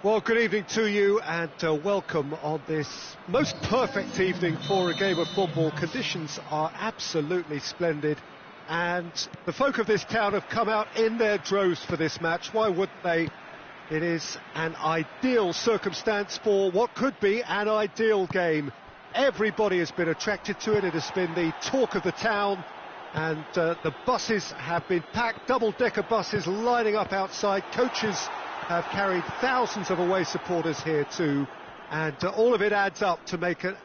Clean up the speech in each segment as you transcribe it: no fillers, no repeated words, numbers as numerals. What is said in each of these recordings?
Well, good evening to you and welcome on this most perfect evening for a game of football. Conditions are absolutely splendid and the folk of this town have come out in their droves for this match. Why wouldn't they? It is an ideal circumstance for what could be an ideal game. Everybody has been attracted to it. It has been the talk of the town and the buses have been packed, double-decker buses lining up outside. Coaches have carried thousands of away supporters here too, and all of it adds up to make a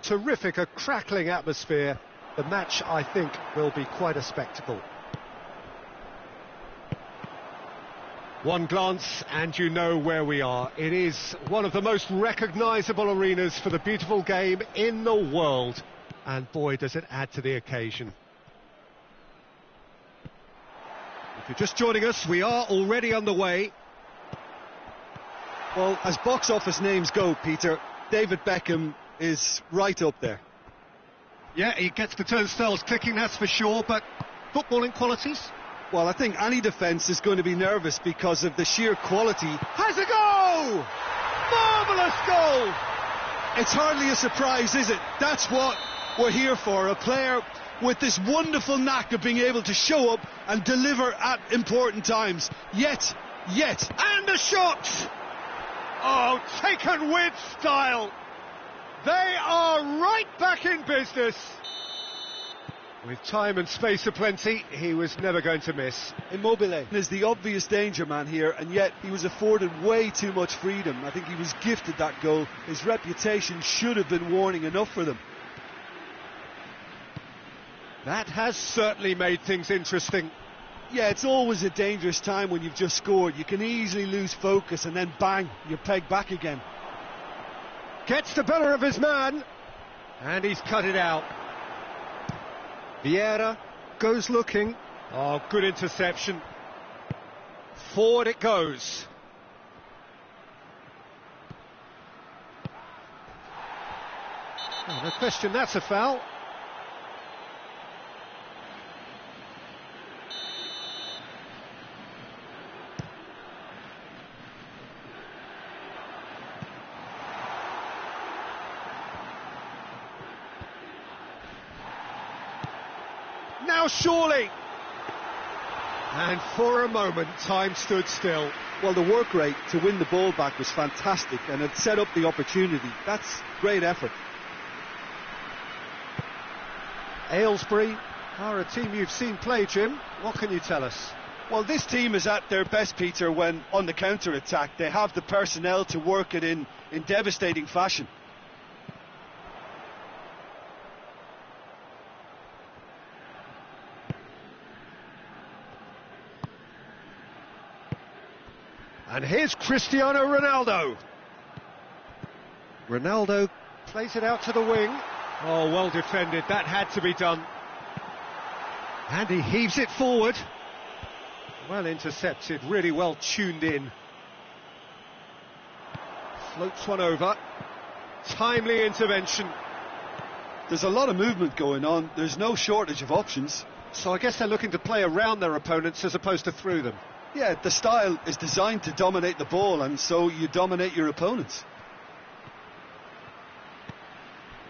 terrific, a crackling atmosphere. The match, I think, will be quite a spectacle. One glance and you know where we are. It is one of the most recognisable arenas for the beautiful game in the world, and boy does it add to the occasion. If you're just joining us, we are already underway. Well, as box office names go, Peter, David Beckham is right up there. Yeah, he gets the turnstiles clicking, that's for sure, but footballing qualities? Well, I think any defence is going to be nervous because of the sheer quality. Has a goal! Marvellous goal! It's hardly a surprise, is it? That's what we're here for, a player with this wonderful knack of being able to show up and deliver at important times. Yet, and the shot! Oh, taken with style. They are right back in business. With time and space aplenty, he was never going to miss. Immobile is the obvious danger man here, and yet he was afforded way too much freedom. I think he was gifted that goal. His reputation should have been warning enough for them. That has certainly made things interesting. Yeah, it's always a dangerous time when you've just scored. You can easily lose focus and then bang, you're pegged back again. Gets the better of his man, and he's cut it out. Vieira goes looking. Oh, good interception. Forward it goes. Oh, no question, that's a foul. Now surely! And for a moment, time stood still. Well, the work rate to win the ball back was fantastic, and it set up the opportunity. That's great effort. Aylesbury are a team you've seen play, Jim. What can you tell us? Well, this team is at their best, Peter, when on the counter-attack. They have the personnel to work it in devastating fashion. And here's Cristiano Ronaldo. Ronaldo plays it out to the wing. Oh, well defended, that had to be done. And he heaves it forward. Well intercepted, really well tuned in. Floats one over. Timely intervention. There's a lot of movement going on, there's no shortage of options. So I guess they're looking to play around their opponents as opposed to through them. Yeah, the style is designed to dominate the ball, and so you dominate your opponents.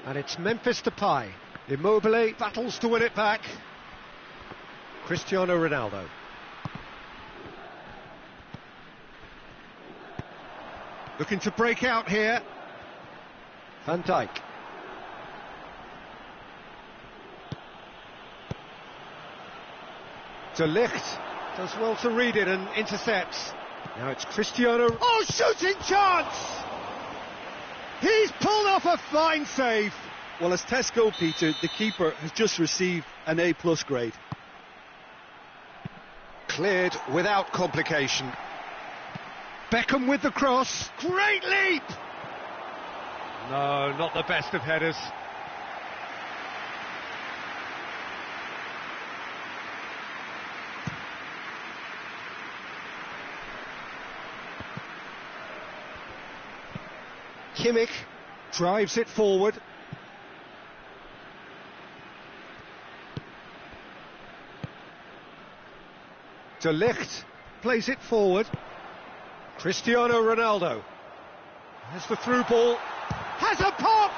And it's Memphis Depay. Immobile battles to win it back. Cristiano Ronaldo. Looking to break out here. Van Dijk. De Ligt does well to read it and intercepts. Now it's Cristiano. Oh, shooting chance! He's pulled off a fine save. Well, as Tesco, Peter, the keeper has just received an A+ grade. Cleared without complication. Beckham with the cross. Great leap! No, not the best of headers. Kimmich drives it forward. De Ligt plays it forward. Cristiano Ronaldo. Has the through ball. Has a pop!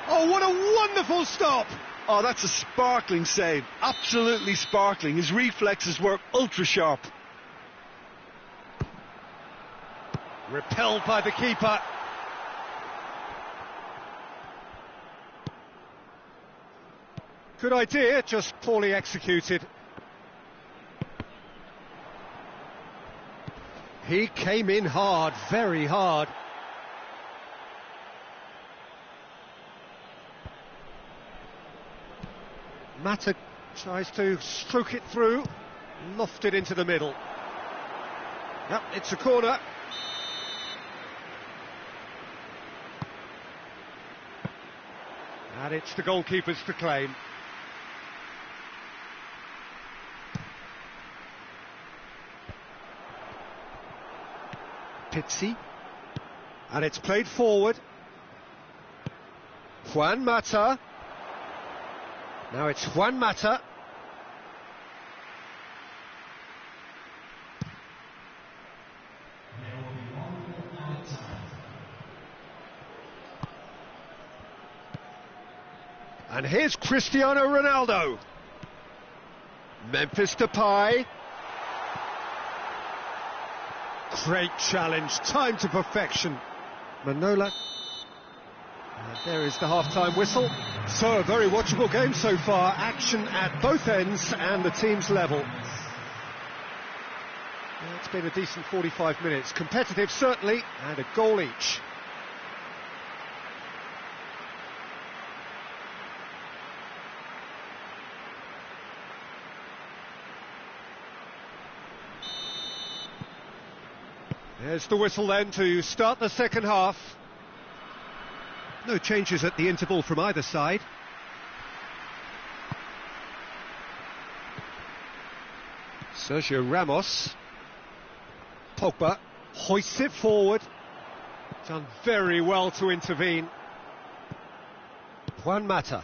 Oh, what a wonderful stop! Oh, that's a sparkling save. Absolutely sparkling. His reflexes were ultra sharp. Repelled by the keeper. Good idea, just poorly executed. He came in hard, very hard. Mata tries to stroke it through, lofted into the middle. Yep, it's a corner. And it's the goalkeepers to claim. Ps4. And it's played forward. Juan Mata. Now it's Juan Mata. And here's Cristiano Ronaldo. Memphis Depay. Great challenge, time to perfection. Manola. And there is the half-time whistle. So, a very watchable game so far. Action at both ends and the team's level. Well, it's been a decent 45 minutes. Competitive, certainly, and a goal each. There's the whistle then to start the second half. No changes at the interval from either side. Sergio Ramos. Pogba hoists it forward. Done very well to intervene. Juan Mata.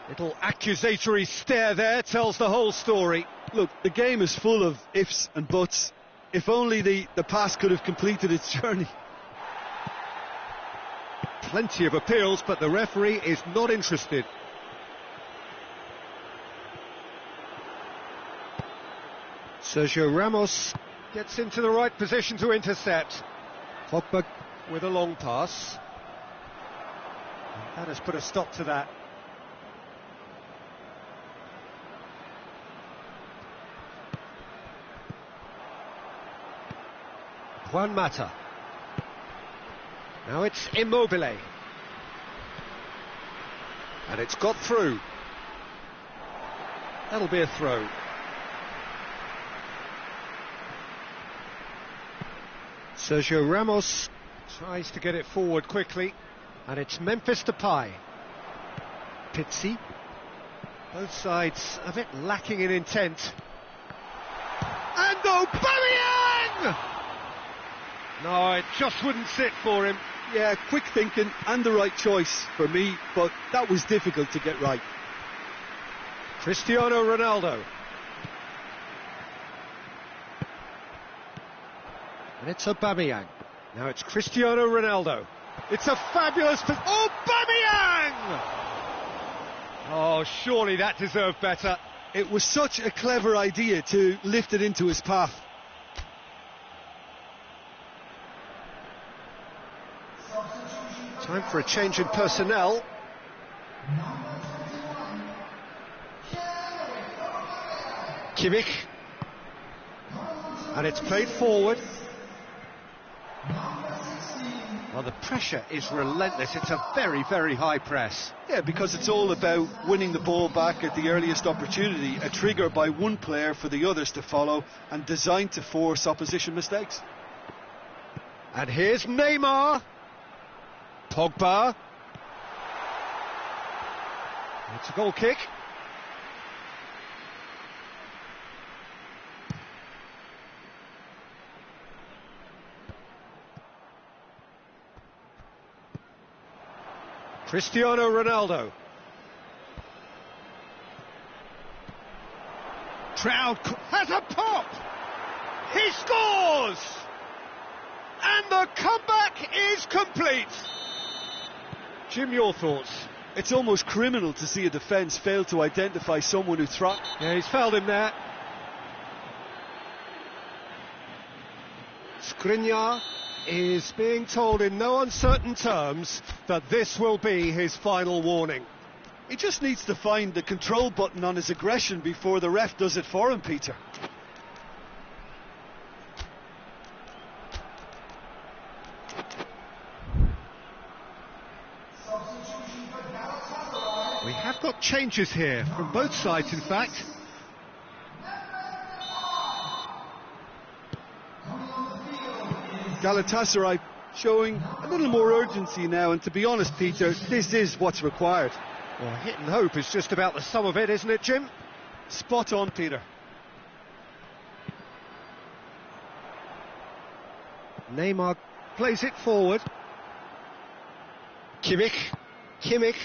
Little accusatory stare there tells the whole story. Look, the game is full of ifs and buts. If only the pass could have completed its journey. Plenty of appeals, but the referee is not interested. Sergio Ramos gets into the right position to intercept. Pogba with a long pass. That has put a stop to that. Juan Mata. Now it's Immobile. And it's got through. That'll be a throw. Sergio Ramos tries to get it forward quickly. And it's Memphis Depay. Ps4. Both sides a bit lacking in intent. And Aubameyang! No, it just wouldn't sit for him. Yeah, quick thinking and the right choice for me, but that was difficult to get right. Cristiano Ronaldo. And it's Aubameyang. Now it's Cristiano Ronaldo. It's a fabulous... Aubameyang! Oh, surely that deserved better. It was such a clever idea to lift it into his path. Time for a change in personnel. Kimmich. And it's played forward. Well, the pressure is relentless. It's a very, very high press. Yeah, because it's all about winning the ball back at the earliest opportunity, a trigger by one player for the others to follow and designed to force opposition mistakes. And here's Neymar. Pogba. It's a goal kick. Cristiano Ronaldo. Trout has a pop. He scores! scores! And the comeback is complete. Jim, your thoughts? It's almost criminal to see a defence fail to identify someone who tried. Yeah, he's fouled him there. Skriniar is being told in no uncertain terms that this will be his final warning. He just needs to find the control button on his aggression before the ref does it for him, Peter. We have got changes here from both sides, in fact. Galatasaray showing a little more urgency now, and to be honest, Peter, this is what's required. Well, hit and hope is just about the sum of it, isn't it, Jim? Spot on, Peter. Neymar plays it forward. Kimmich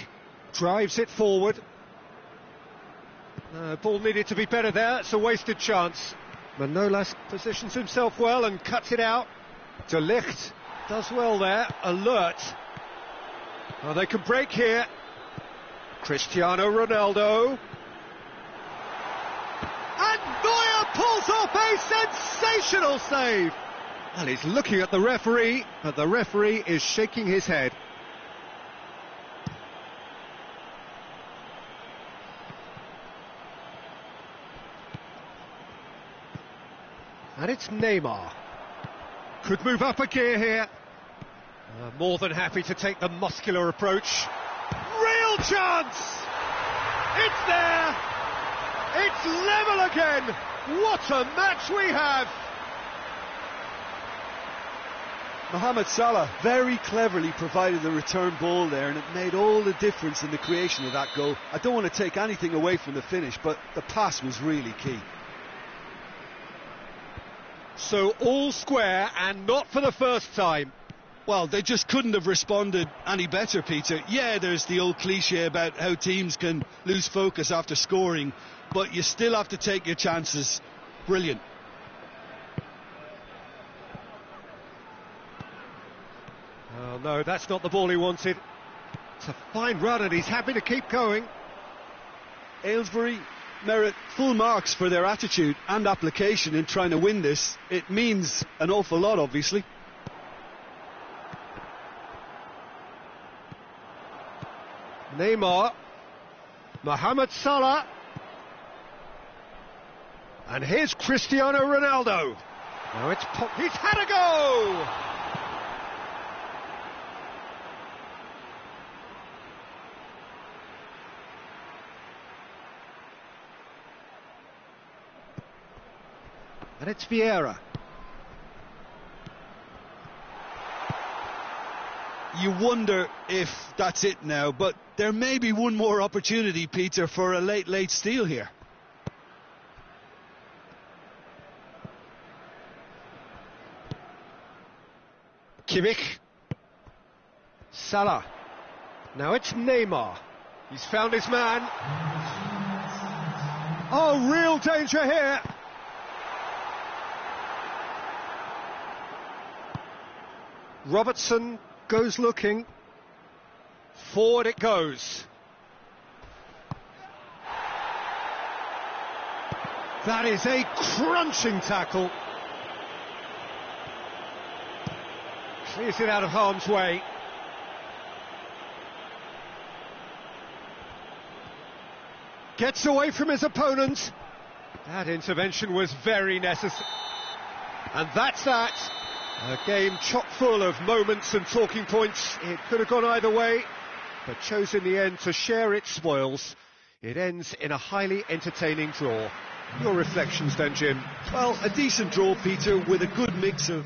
drives it forward. Ball needed to be better there, it's a wasted chance. Manolas positions himself well and cuts it out. De Ligt does well there, alert. Oh, they can break here. Cristiano Ronaldo. And Neuer pulls off a sensational save. Well, he's looking at the referee, but the referee is shaking his head. And it's Neymar. Could move up a gear here. More than happy to take the muscular approach. Real chance! It's there! It's level again! What a match we have! Mohamed Salah very cleverly provided the return ball there, and it made all the difference in the creation of that goal. I don't want to take anything away from the finish, but the pass was really key. So all square, and not for the first time. Well, they just couldn't have responded any better, Peter. Yeah, there's the old cliche about how teams can lose focus after scoring, but you still have to take your chances. Brilliant. Oh no, that's not the ball he wanted. It's a fine run and he's happy to keep going. Aylesbury merit full marks for their attitude and application in trying to win this. It means an awful lot, obviously. Neymar, Mohamed Salah, and here's Cristiano Ronaldo. Now it's he's had a go! And it's Vieira. You wonder if that's it now, but there may be one more opportunity, Peter, for a late steal here. Kimmich. Salah. Now it's Neymar. He's found his man. Oh, real danger here. Robertson goes looking. Forward it goes. That is a crunching tackle. Clears it out of harm's way. Gets away from his opponent. That intervention was very necessary. And that's that. A game chock full of moments and talking points. It could have gone either way, but chose in the end to share its spoils. It ends in a highly entertaining draw. Your reflections then, Jim? Well, a decent draw, Peter, with a good mix of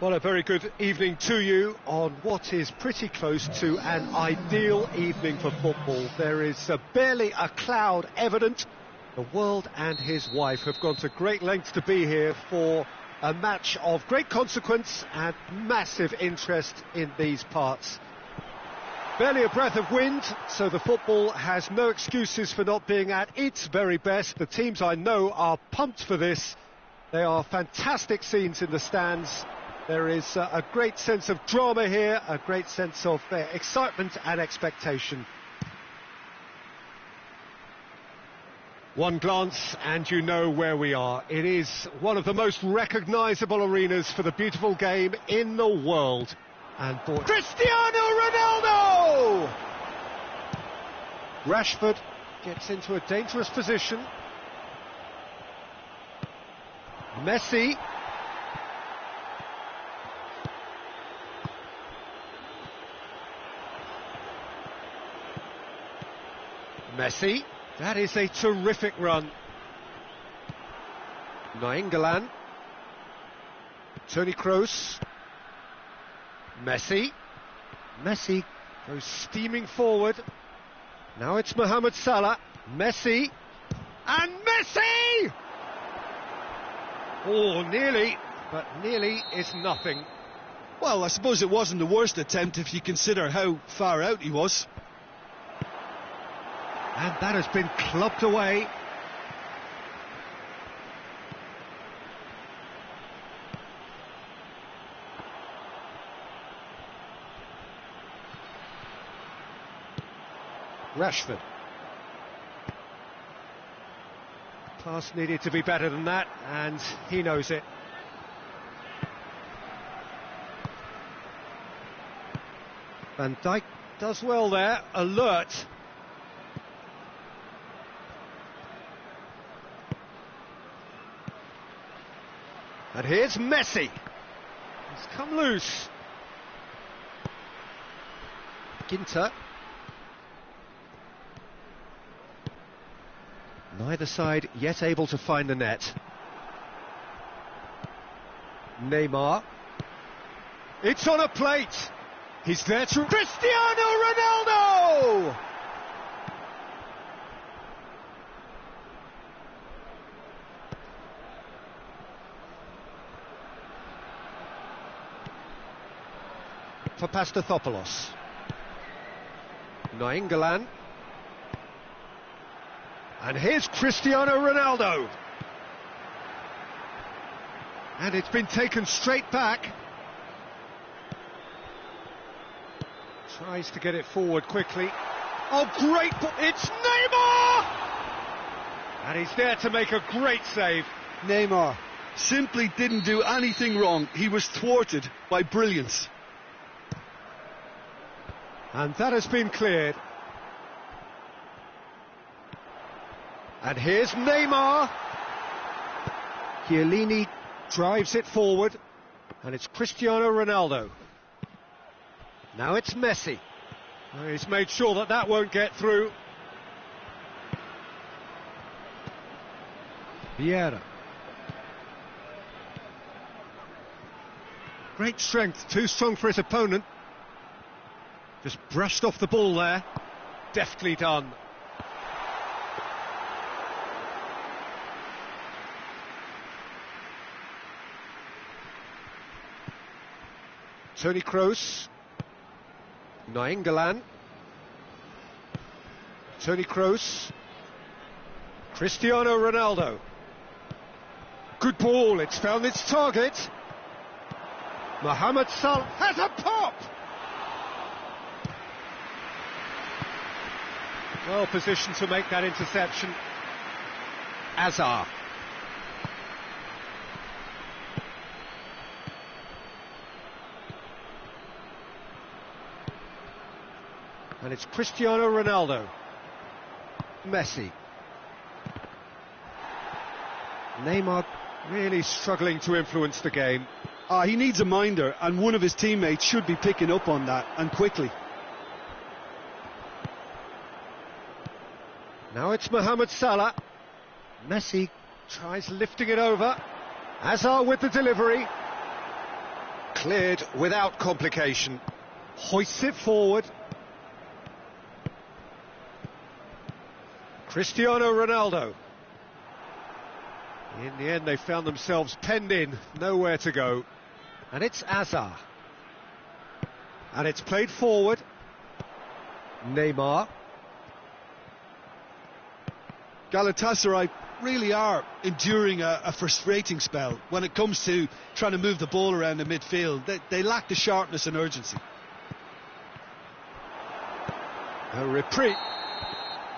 Well, a very good evening to you on what is pretty close to an ideal evening for football. There is barely a cloud evident. The world and his wife have gone to great lengths to be here for a match of great consequence and massive interest in these parts. Barely a breath of wind, so the football has no excuses for not being at its very best. The teams I know are pumped for this. They are fantastic scenes in the stands. There is a great sense of drama here, a great sense of excitement and expectation. One glance and you know where we are. It is one of the most recognisable arenas for the beautiful game in the world. And for Cristiano Ronaldo! Rashford gets into a dangerous position. Messi. Messi, that is a terrific run. Nainggolan, Toni Kroos, Messi goes steaming forward. Now it's Mohamed Salah, Messi, and Messi! Oh, nearly, but nearly is nothing. Well, I suppose it wasn't the worst attempt if you consider how far out he was. And that has been clubbed away. Rashford. Pass needed to be better than that, and he knows it. Van Dijk Does well there, alert. And here's Messi. He's come loose. Ginter. Neither side yet able to find the net. Neymar. It's on a plate. He's there to Cristiano Ronaldo! For Pastathopoulos. Nainggolan. And here's Cristiano Ronaldo. And it's been taken straight back. Tries to get it forward quickly. Oh, great! It's Neymar! And he's there to make a great save. Neymar simply didn't do anything wrong. He was thwarted by brilliance. And that has been cleared. And here's Neymar. Yayini drives it forward. And it's Cristiano Ronaldo. Now it's Messi. Well, he's made sure that that won't get through. Vieira. Great strength, too strong for his opponent. Just brushed off the ball there. Deftly done. Toni Kroos. Nainggolan. Toni Kroos. Cristiano Ronaldo. Good ball, it's found its target. Mohamed Salah has a pop! Well positioned to make that interception. Azar. And it's Cristiano Ronaldo. Messi. Neymar really struggling to influence the game. He needs a minder, and one of his teammates should be picking up on that, and quickly. Now it's Mohamed Salah. Messi tries lifting it over. Azar with the delivery. Cleared without complication. Hoists it forward. Cristiano Ronaldo. In the end, they found themselves penned in, nowhere to go. And it's Azar. And it's played forward. Neymar. Galatasaray really are enduring a frustrating spell when it comes to trying to move the ball around the midfield. They lack the sharpness and urgency. A reprieve.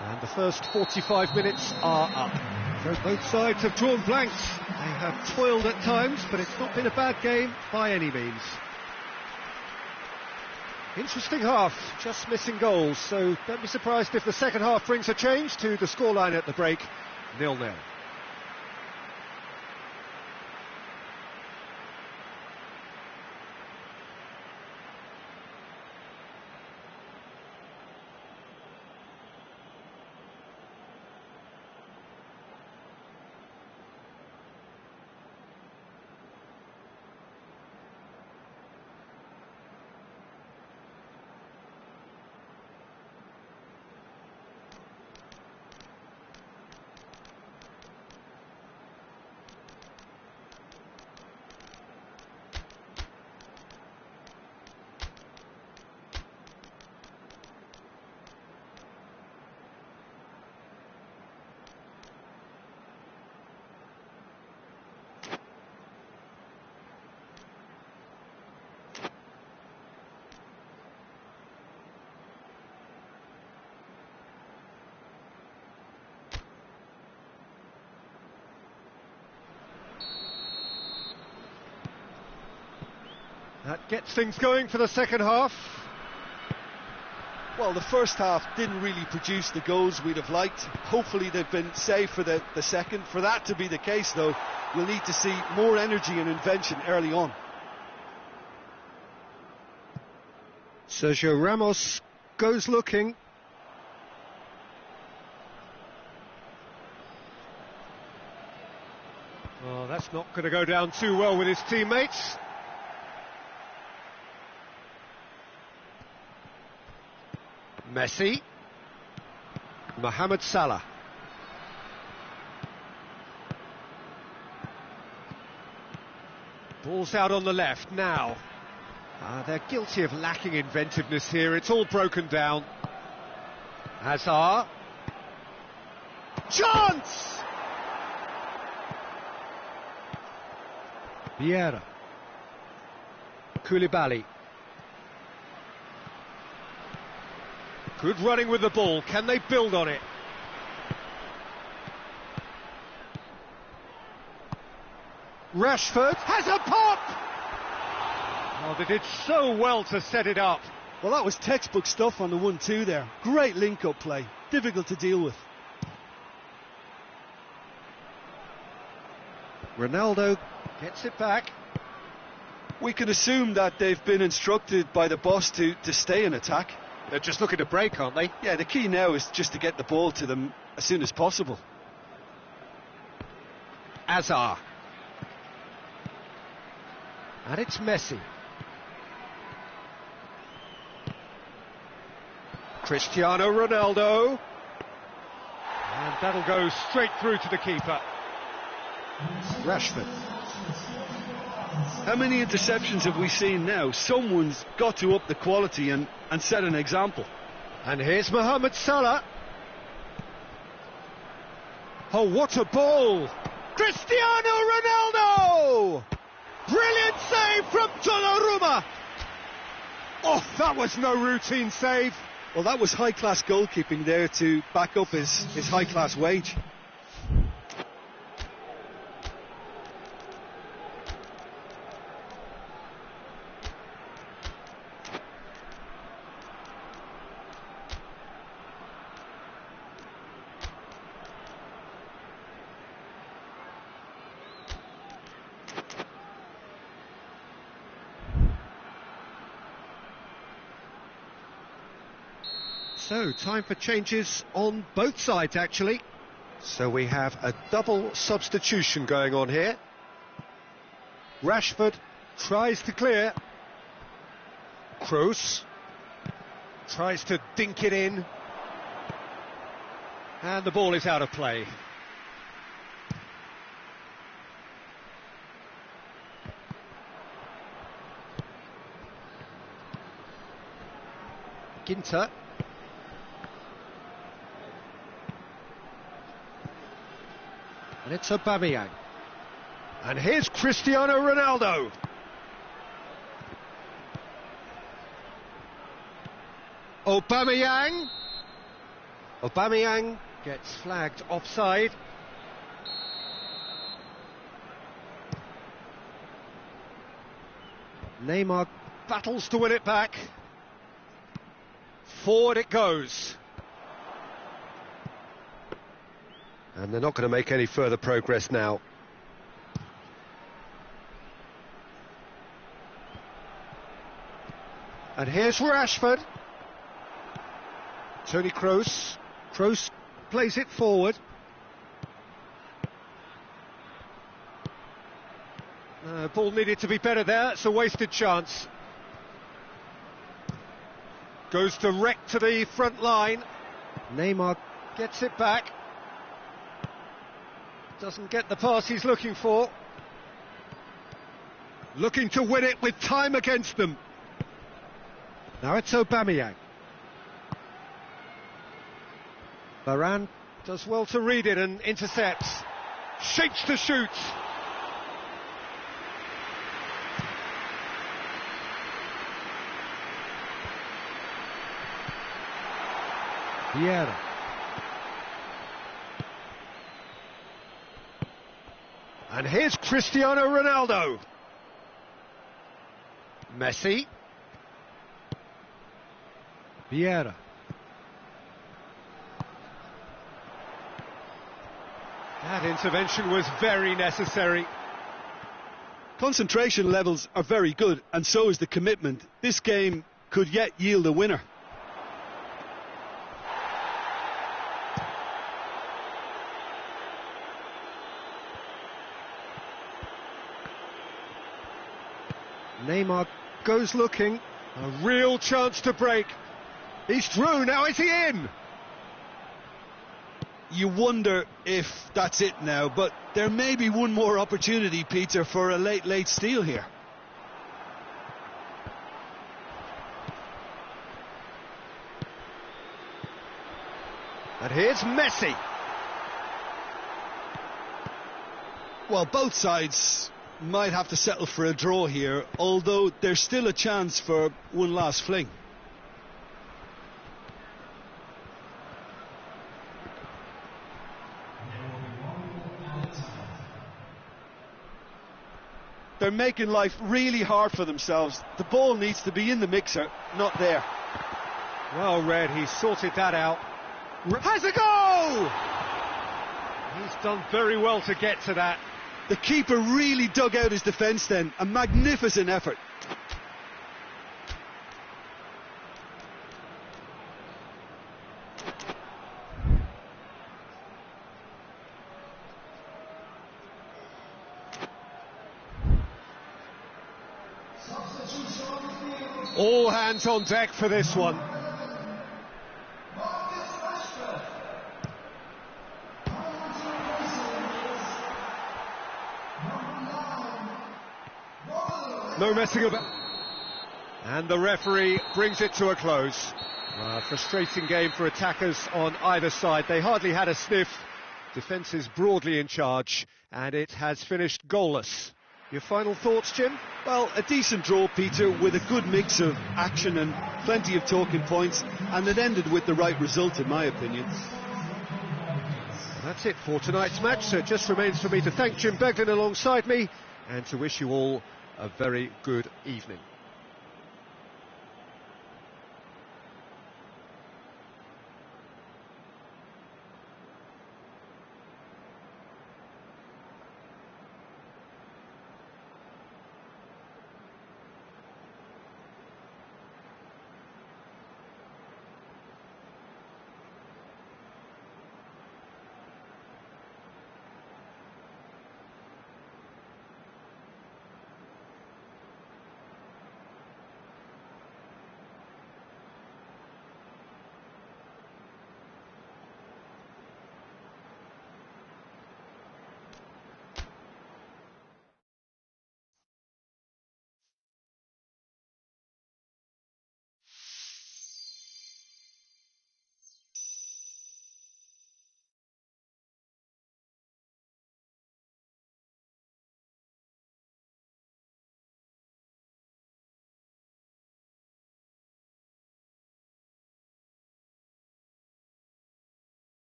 And the first 45 minutes are up. So both sides have drawn blanks. They have toiled at times, but it's not been a bad game by any means. Interesting half, just missing goals, so don't be surprised if the second half brings a change to the scoreline at the break, 0-0. That gets things going for the second half. Well, the first half didn't really produce the goals we'd have liked. Hopefully they've been saved for the second. For that to be the case, though, we'll need to see more energy and invention early on. Sergio Ramos goes looking. Oh, that's not going to go down too well with his teammates. Messi. Mohamed Salah. Ball's out on the left now. They're guilty of lacking inventiveness here. It's all broken down. Hazard. Chance! Vieira. Koulibaly. Good running with the ball. Can they build on it? Rashford has a pop! Oh, they did so well to set it up. Well, that was textbook stuff on the 1-2 there. Great link-up play. Difficult to deal with. Ronaldo gets it back. We can assume that they've been instructed by the boss to stay in attack. They're just looking to break, aren't they? Yeah, the key now is just to get the ball to them as soon as possible. Hazard. And it's Messi. Cristiano Ronaldo. And that'll go straight through to the keeper. Rashford. How many interceptions have we seen now? Someone's got to up the quality and set an example. And here's Mohamed Salah. Oh, what a ball! Cristiano Ronaldo! Brilliant save from Donnarumma! Oh, that was no routine save. Well, that was high-class goalkeeping there to back up his high-class wage. So, time for changes on both sides, actually. So we have a double substitution going on here. Rashford tries to clear. Kroos tries to dink it in. And the ball is out of play. Ginter. And it's Aubameyang. And here's Cristiano Ronaldo. Aubameyang. Aubameyang gets flagged offside. Neymar battles to win it back. Forward it goes. And they're not going to make any further progress now. And here's Rashford. Toni Kroos. Kroos plays it forward. Ball needed to be better there. It's a wasted chance. Goes direct to the front line. Neymar gets it back. Doesn't get the pass he's looking for. Looking to win it with time against them. Now it's Aubameyang. Varane does well to read it and intercepts. Shapes to shoot. Vieira. And here's Cristiano Ronaldo. Messi. Vieira. That intervention was very necessary. Concentration levels are very good, and so is the commitment. This game could yet yield a winner. Neymar goes looking. A real chance to break. He's through, now is he in? You wonder if that's it now, but there may be one more opportunity, Peter, for a late steal here. And here's Messi. Well, both sides might have to settle for a draw here, although there's still a chance for one last fling. They're making life really hard for themselves. The ball needs to be in the mixer, not there. Well read, he sorted that out. Has a goal! He's done very well to get to that. The keeper really dug out his defence then. A magnificent effort. All hands on deck for this one. No messing about. And the referee brings it to a close. Frustrating game for attackers on either side. They hardly had a sniff. Defence is broadly in charge, and it has finished goalless. Your final thoughts, Jim? Well, a decent draw, Peter, with a good mix of action and plenty of talking points, and it ended with the right result, in my opinion. That's it for tonight's match, so it just remains for me to thank Jim Beglin alongside me, and to wish you all a very good evening.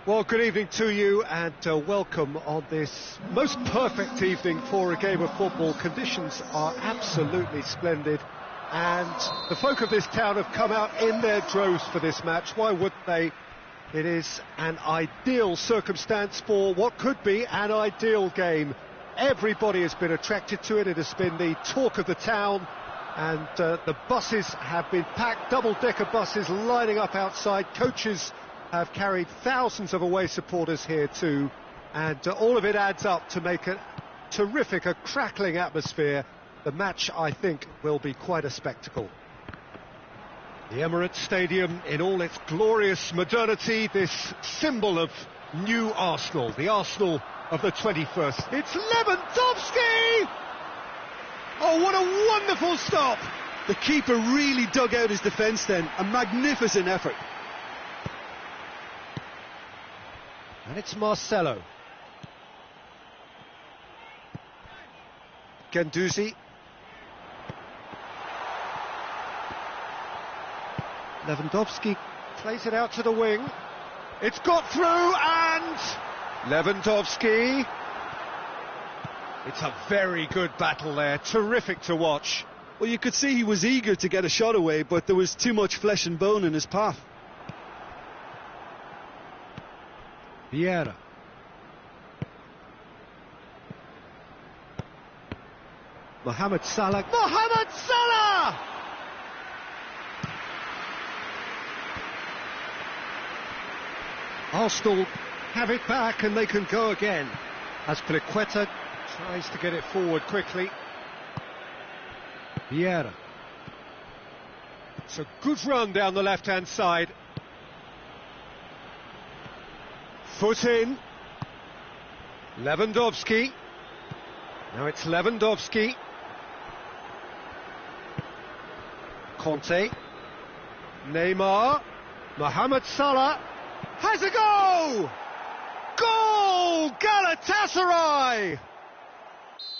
Well, good evening to you and welcome on this most perfect evening for a game of football. Conditions are absolutely splendid and the folk of this town have come out in their droves for this match. Why wouldn't they? It is an ideal circumstance for what could be an ideal game. Everybody has been attracted to it. It has been the talk of the town and the buses have been packed, double-decker buses lining up outside. Coaches have carried thousands of away supporters here too, and all of it adds up to make a terrific, a crackling atmosphere. The match, I think, will be quite a spectacle. The Emirates Stadium in all its glorious modernity, this symbol of new Arsenal, the Arsenal of the 21st. It's Lewandowski! Oh, what a wonderful stop! The keeper really dug out his defence then, a magnificent effort. And it's Marcelo. Guendouzi. Lewandowski plays it out to the wing. It's got through and Lewandowski. It's a very good battle there, terrific to watch. Well, you could see he was eager to get a shot away, but there was too much flesh and bone in his path. Vieira. Mohamed Salah. Mohamed Salah! Arsenal have it back and they can go again. As Pliqueta tries to get it forward quickly. Vieira. It's a good run down the left-hand side. Foot in. Lewandowski. Now it's Lewandowski. Conte. Neymar. Mohamed Salah. Has a go! Goal! Galatasaray!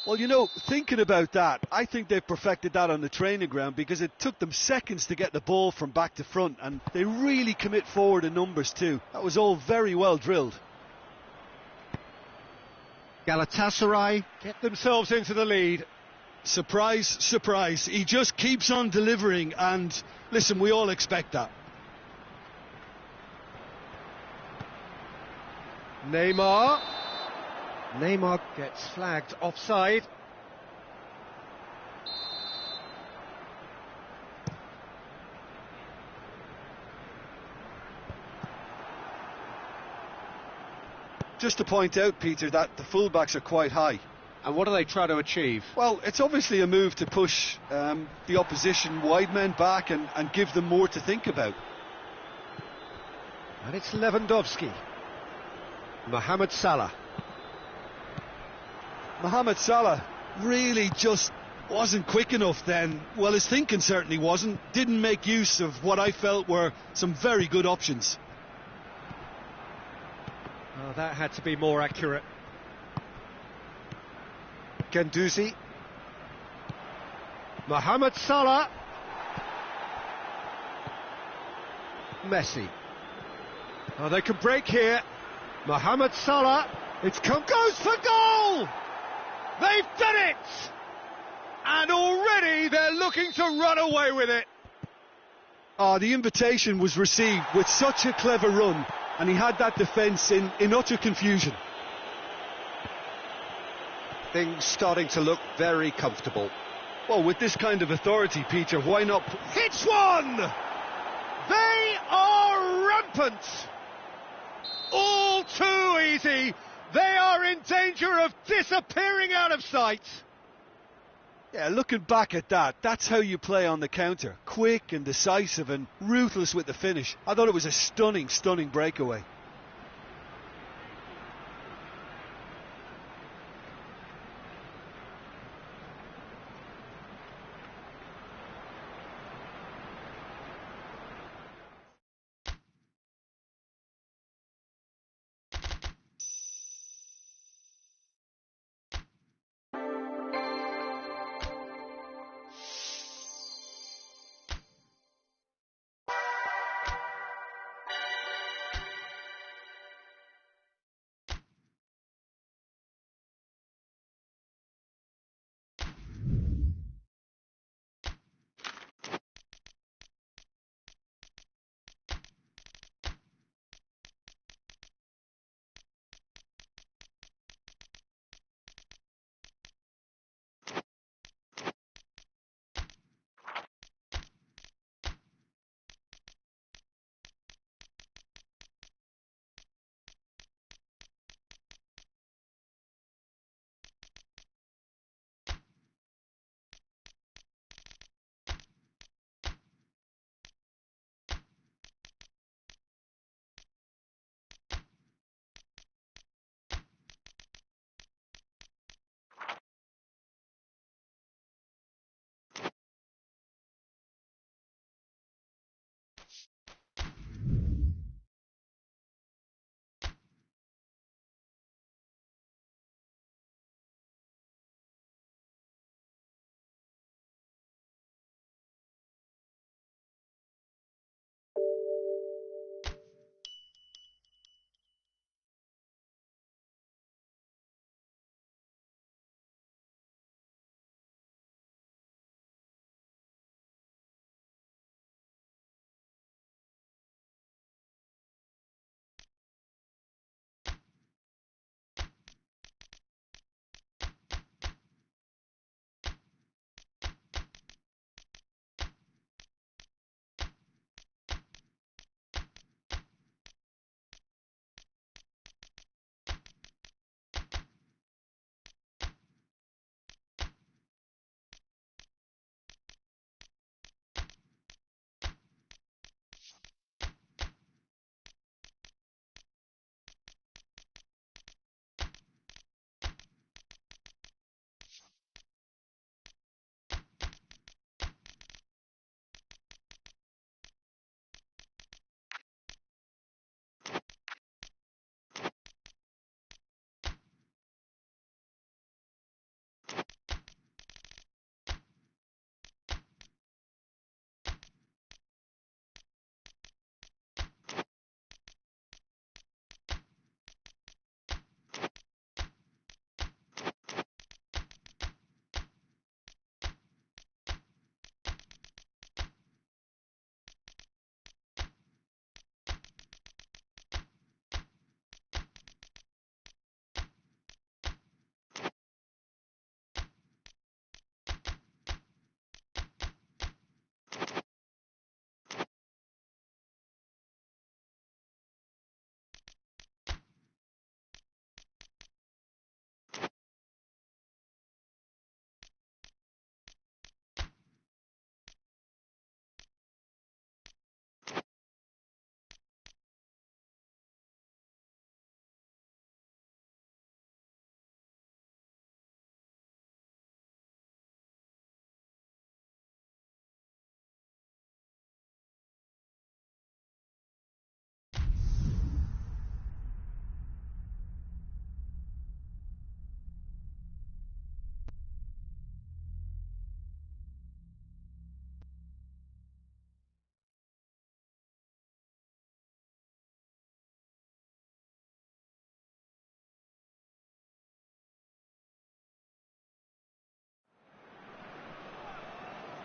Well, you know, thinking about that, I think they perfected that on the training ground because it took them seconds to get the ball from back to front, and they really commit forward in numbers too. That was all very well drilled. Galatasaray get themselves into the lead. Surprise, surprise. He just keeps on delivering, and listen, we all expect that. Neymar. Neymar gets flagged offside. Just to point out, Peter, that the fullbacks are quite high. And what do they try to achieve? Well, it's obviously a move to push the opposition wide men back and give them more to think about. And it's Lewandowski. Mohamed Salah. Mohamed Salah really just wasn't quick enough then. Well, his thinking certainly wasn't. Didn't make use of what I felt were some very good options. Oh, that had to be more accurate. Guendouzi. Mohamed Salah. Messi. Oh, they can break here. Mohamed Salah. Goes for goal! They've done it! And already they're looking to run away with it. The invitation was received with such a clever run, and he had that defence in utter confusion. Things starting to look very comfortable. Well, with this kind of authority, Peter, why not... Hits one! They are rampant! All too easy! They are in danger of disappearing out of sight! Yeah, looking back at that, that's how you play on the counter. Quick and decisive and ruthless with the finish. I thought it was a stunning, stunning breakaway.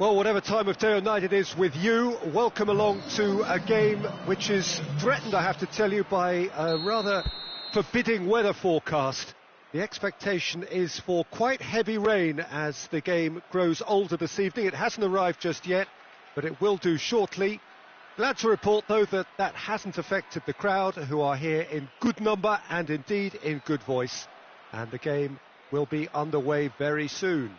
Well, whatever time of day or night it is with you, welcome along to a game which is threatened, I have to tell you, by a rather forbidding weather forecast. The expectation is for quite heavy rain as the game grows older this evening. It hasn't arrived just yet, but it will do shortly. Glad to report, though, that that hasn't affected the crowd, who are here in good number and indeed in good voice. And the game will be underway very soon.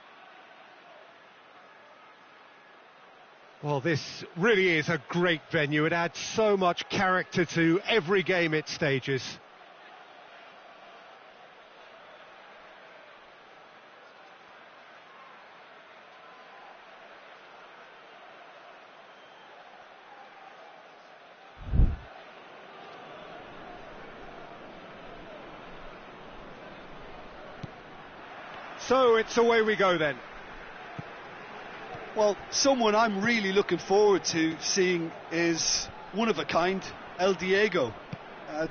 Well, this really is a great venue. It adds so much character to every game it stages. So it's away we go then. Well, someone I'm really looking forward to seeing is one of a kind, El Diego.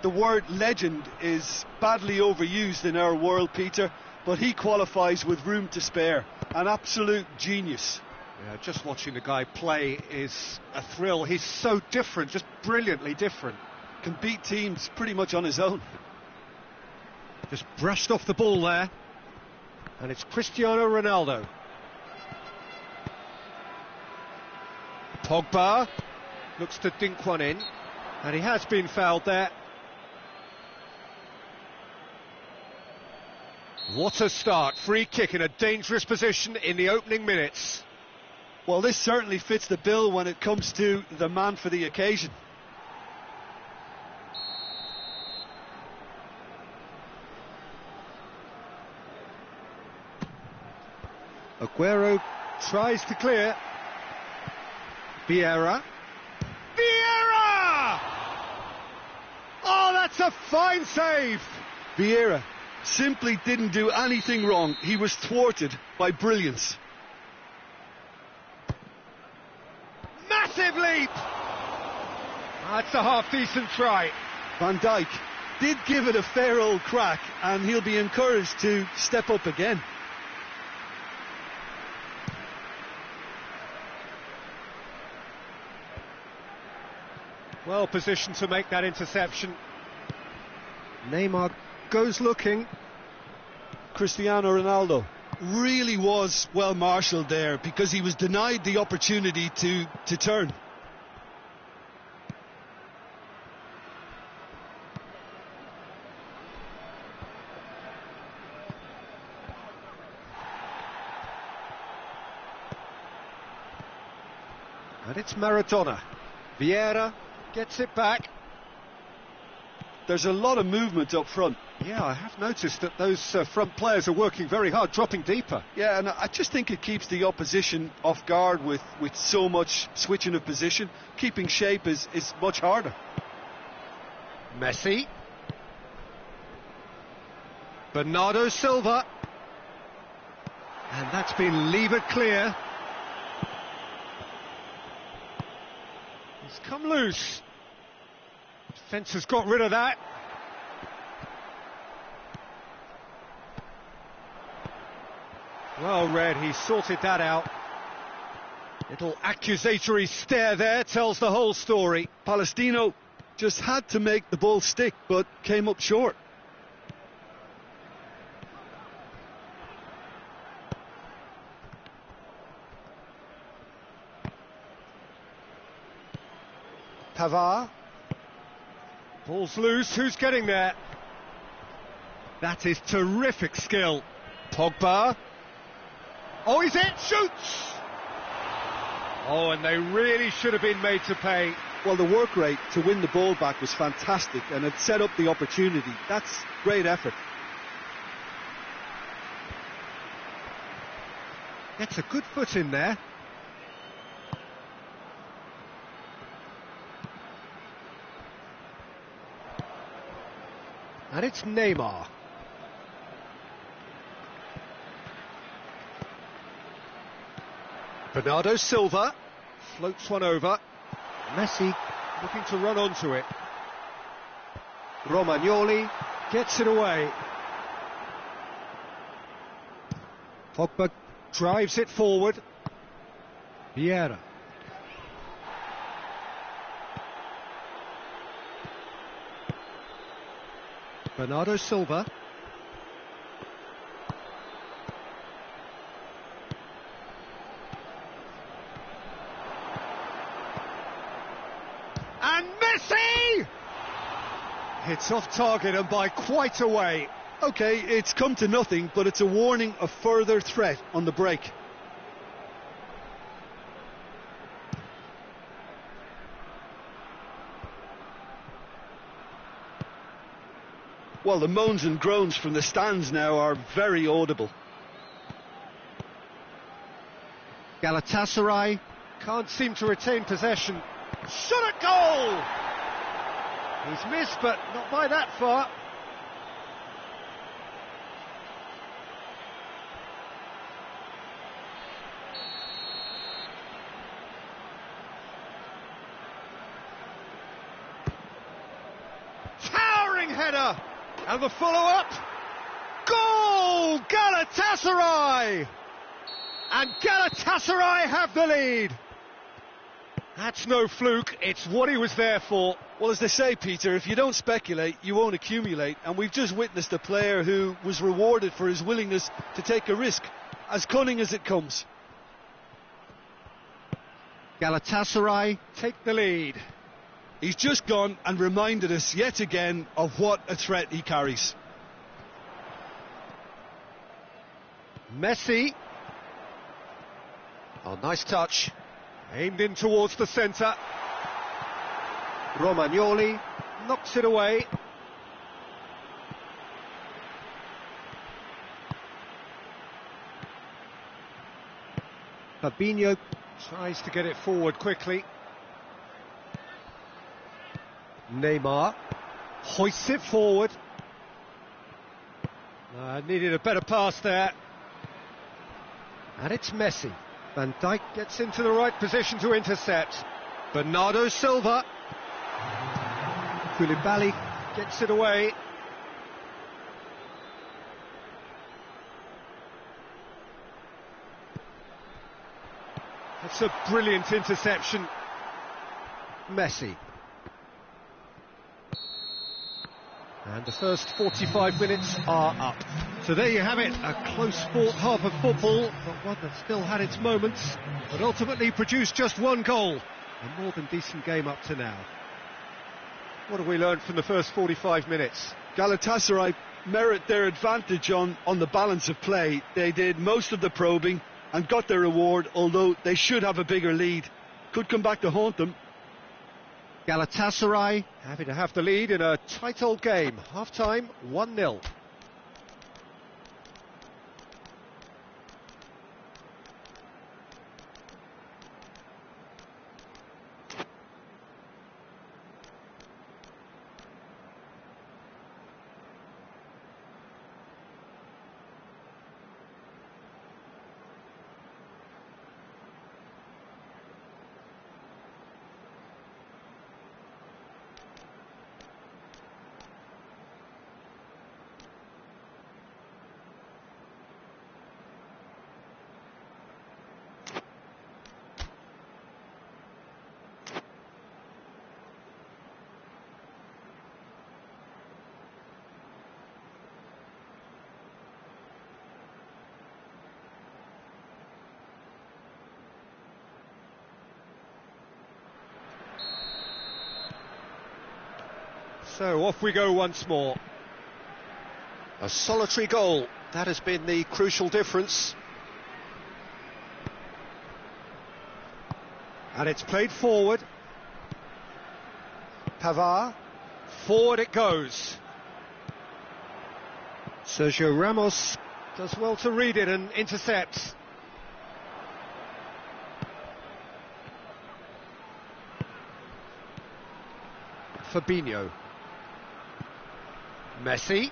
The word legend is badly overused in our world, Peter, but he qualifies with room to spare. An absolute genius. Yeah, just watching the guy play is a thrill. He's so different, just brilliantly different. Can beat teams pretty much on his own. Just brushed off the ball there. And it's Cristiano Ronaldo. Pogba looks to dink one in, and he has been fouled there. What a start. Free kick in a dangerous position in the opening minutes. Well, this certainly fits the bill when it comes to the man for the occasion. Aguero tries to clear. Vieira. Vieira! Oh, that's a fine save! Vieira simply didn't do anything wrong. He was thwarted by brilliance. Massive leap! That's a half-decent try. Van Dijk did give it a fair old crack, and he'll be encouraged to step up again. Well positioned to make that interception. Neymar goes looking. Cristiano Ronaldo really was well marshalled there because he was denied the opportunity to turn. And it's Maradona. Vieira gets it back. There's a lot of movement up front. Yeah, I have noticed that those front players are working very hard, dropping deeper. Yeah, and I just think it keeps the opposition off guard with so much switching of position. Keeping shape is much harder. Messi. Bernardo Silva. And that's been levered clear. He's come loose. Defence has got rid of that. Well read, he sorted that out. Little accusatory stare there tells the whole story. Palestino just had to make the ball stick, but came up short. Pavard. Ball's loose, who's getting there? That is terrific skill. Pogba. Oh, he's it, shoots! Oh, and they really should have been made to pay. Well, the work rate to win the ball back was fantastic, and it set up the opportunity. That's great effort. Gets a good foot in there. And it's Neymar. Bernardo Silva floats one over. Messi looking to run onto it. Romagnoli gets it away. Pogba drives it forward. Vieira. Bernardo Silva. And Messi! It's off target and by quite a way. OK, it's come to nothing, but it's a warning of further threat on the break. Well, the moans and groans from the stands now are very audible. Galatasaray can't seem to retain possession. Shot at goal! He's missed, but not by that far. Towering header! And the follow-up. Goal! Galatasaray! And Galatasaray have the lead. That's no fluke, it's what he was there for. Well, as they say, Peter, if you don't speculate, you won't accumulate. And we've just witnessed a player who was rewarded for his willingness to take a risk, as cunning as it comes. Galatasaray take the lead. He's just gone and reminded us yet again of what a threat he carries. Messi. Oh, nice touch. Aimed in towards the centre. Romagnoli knocks it away. Fabinho tries to get it forward quickly. Neymar hoists it forward. Needed a better pass there. And it's Messi. Van Dijk gets into the right position to intercept. Bernardo Silva. Koulibaly gets it away. That's a brilliant interception. Messi. And the first 45 minutes are up. So there you have it, a close fought half of football, but one that still had its moments, but ultimately produced just one goal. A more than decent game up to now. What have we learned from the first 45 minutes? Galatasaray merit their advantage on the balance of play. They did most of the probing and got their reward, although they should have a bigger lead. Could come back to haunt them. Galatasaray happy to have the lead in a tight old game. Half-time, 1-0. So off we go once more. A solitary goal, that has been the crucial difference. And it's played forward. Pavard, forward it goes. Sergio Ramos does well to read it and intercepts. Fabinho. Messi.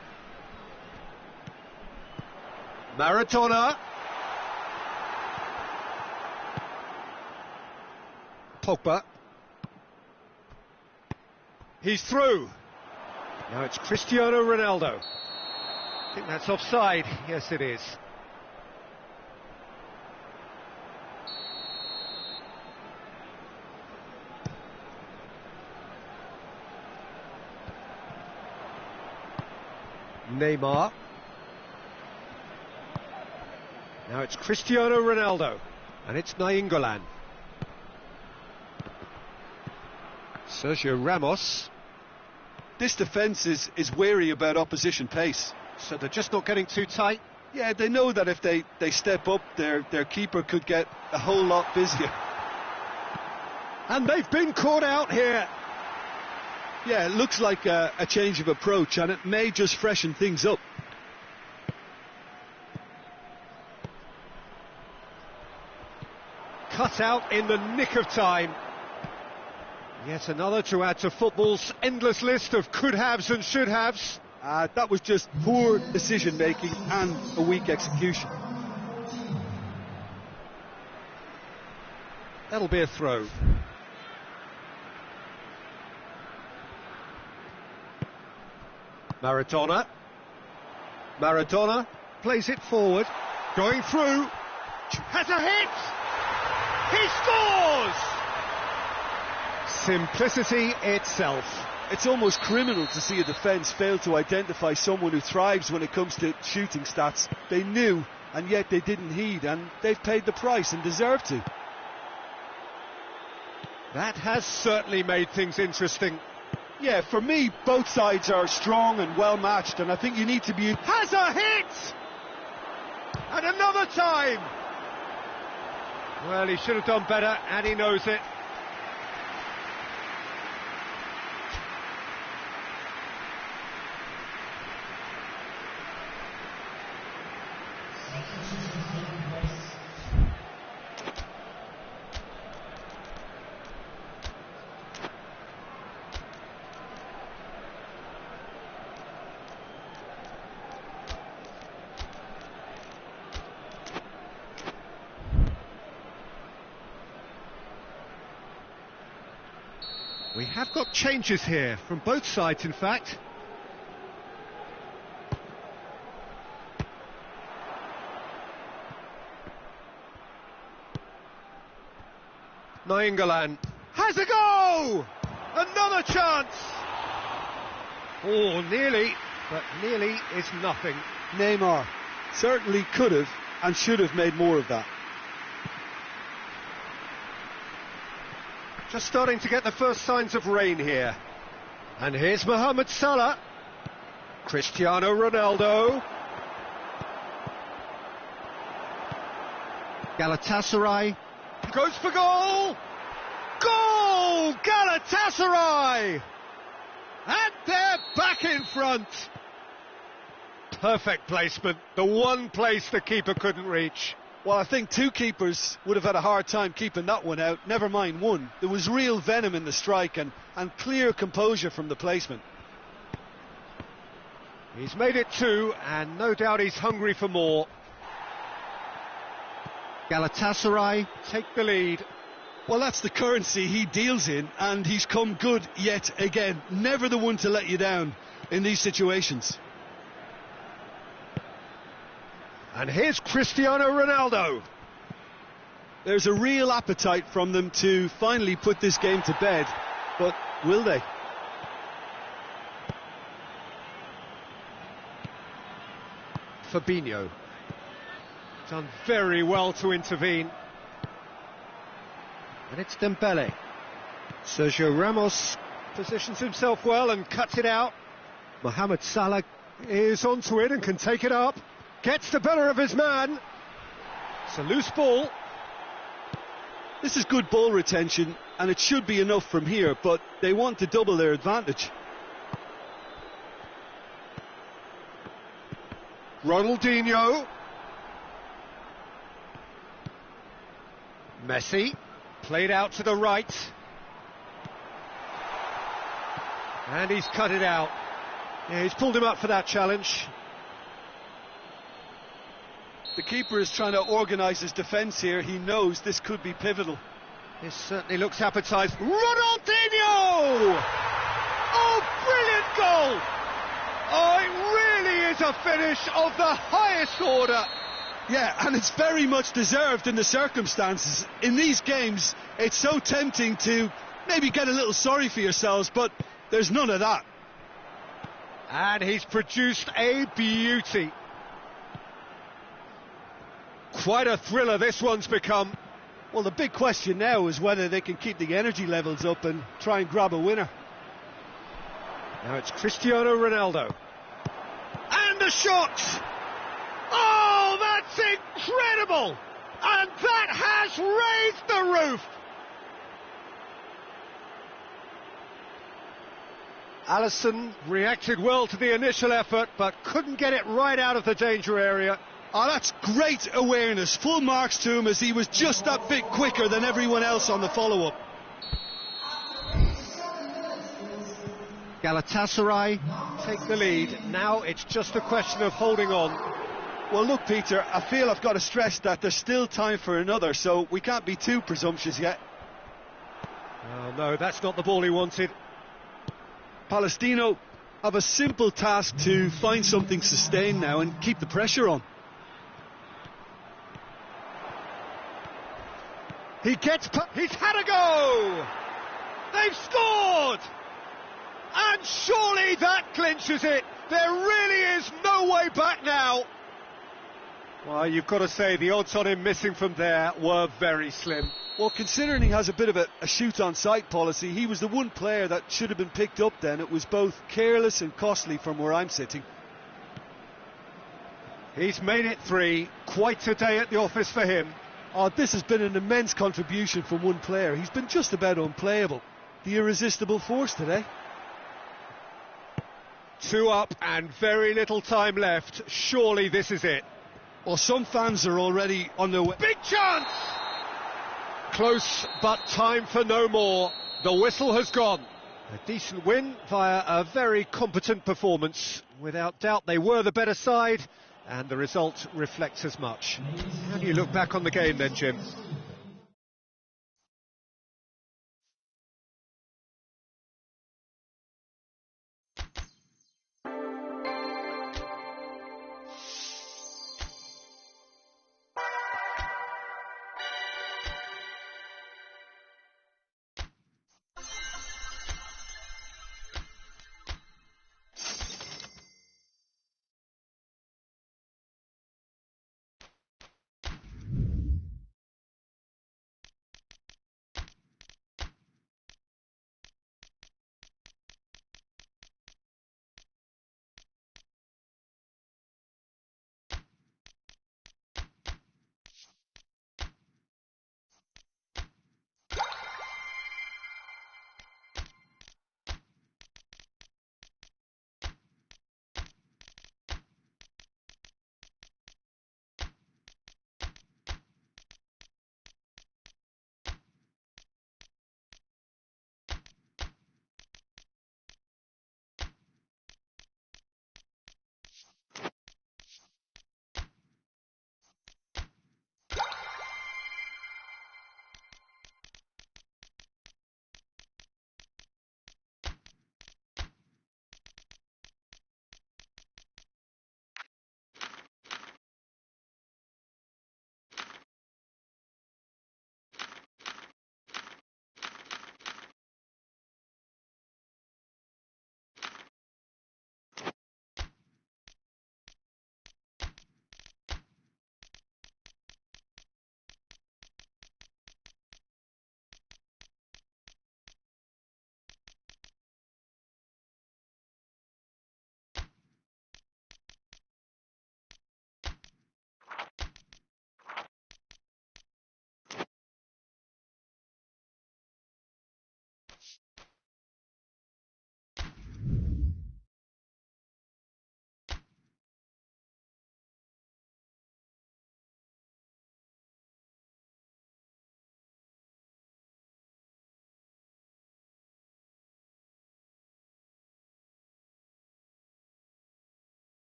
Maradona. Pogba. He's through. Now it's Cristiano Ronaldo. I think that's offside. Yes, it is. Neymar. Now it's Cristiano Ronaldo, and it's Nainggolan. Sergio Ramos. This defence is wary about opposition pace. So they're just not getting too tight. Yeah, they know that if they step up, their keeper could get a whole lot busier. And they've been caught out here. Yeah, it looks like a change of approach, and it may just freshen things up. Cut out in the nick of time. Yet another to add to football's endless list of could-haves and should-haves. That was just poor decision-making and a weak execution. That'll be a throw. Maradona. Maradona plays it forward. Going through. Has a hit! He scores! Simplicity itself. It's almost criminal to see a defence fail to identify someone who thrives when it comes to shooting stats. They knew, and yet they didn't heed, and they've paid the price and deserve to. That has certainly made things interesting. Yeah, for me, both sides are strong and well matched, and I think you need to be... Has a hit! And another time! Well, he should have done better, and he knows it. We have got changes here, from both sides in fact. Nainggolan has a go! Another chance! Oh, nearly, but nearly is nothing. Neymar certainly could have and should have made more of that. Just starting to get the first signs of rain here. And here's Mohamed Salah. Cristiano Ronaldo. Galatasaray. Goes for goal! Goal! Galatasaray! And they're back in front. Perfect placement. The one place the keeper couldn't reach. Well, I think two keepers would have had a hard time keeping that one out, never mind one. There was real venom in the strike and clear composure from the placement. He's made it two, and no doubt he's hungry for more. Galatasaray take the lead. Well, that's the currency he deals in, and he's come good yet again. Never the one to let you down in these situations. And here's Cristiano Ronaldo. There's a real appetite from them to finally put this game to bed, but will they? Fabinho. Done very well to intervene. And it's Dembele. Sergio Ramos positions himself well and cuts it out. Mohamed Salah is onto it and can take it up. Gets the better of his man. It's a loose ball. This is good ball retention, and it should be enough from here, but they want to double their advantage. Ronaldinho. Messi. Played out to the right. And he's cut it out. Yeah, he's pulled him up for that challenge. The keeper is trying to organise his defence here. He knows this could be pivotal. This certainly looks appetising. Ronaldinho! Oh, brilliant goal! Oh, it really is a finish of the highest order. Yeah, and it's very much deserved in the circumstances. In these games, it's so tempting to maybe get a little sorry for yourselves, but there's none of that. And he's produced a beauty. Quite a thriller this one's become. Well, the big question now is whether they can keep the energy levels up and try and grab a winner. Now it's Cristiano Ronaldo. And the shot! Oh, that's incredible! And that has raised the roof! Alisson reacted well to the initial effort, but couldn't get it right out of the danger area. Oh, that's great awareness. Full marks to him, as he was just that bit quicker than everyone else on the follow-up. Galatasaray take the lead. Now it's just a question of holding on. Well, look, Peter, I feel I've got to stress that there's still time for another, so we can't be too presumptuous yet. Oh, no, that's not the ball he wanted. Palestino have a simple task to find something sustained now and keep the pressure on. He's had a go! They've scored! And surely that clinches it. There really is no way back now. Well, you've got to say the odds on him missing from there were very slim. Well, considering he has a bit of a shoot-on-sight policy, he was the one player that should have been picked up then. It was both careless and costly from where I'm sitting. He's made it 3. Quite a day at the office for him. Oh, this has been an immense contribution from one player. He's been just about unplayable. The irresistible force today. 2 up and very little time left. Surely this is it. Well, some fans are already on their way. Big chance! Close, but time for no more. The whistle has gone. A decent win via a very competent performance. Without doubt, they were the better side, and the result reflects as much. How do you look back on the game then, Jim?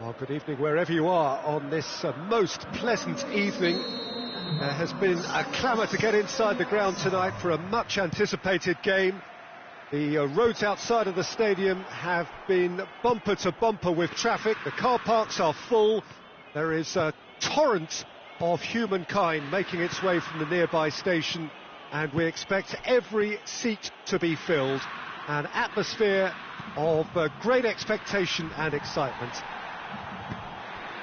Well, good evening wherever you are on this most pleasant evening. There has been a clamour to get inside the ground tonight for a much anticipated game. The roads outside of the stadium have been bumper to bumper with traffic. The car parks are full. There is a torrent of humankind making its way from the nearby station, and we expect every seat to be filled. An atmosphere of great expectation and excitement.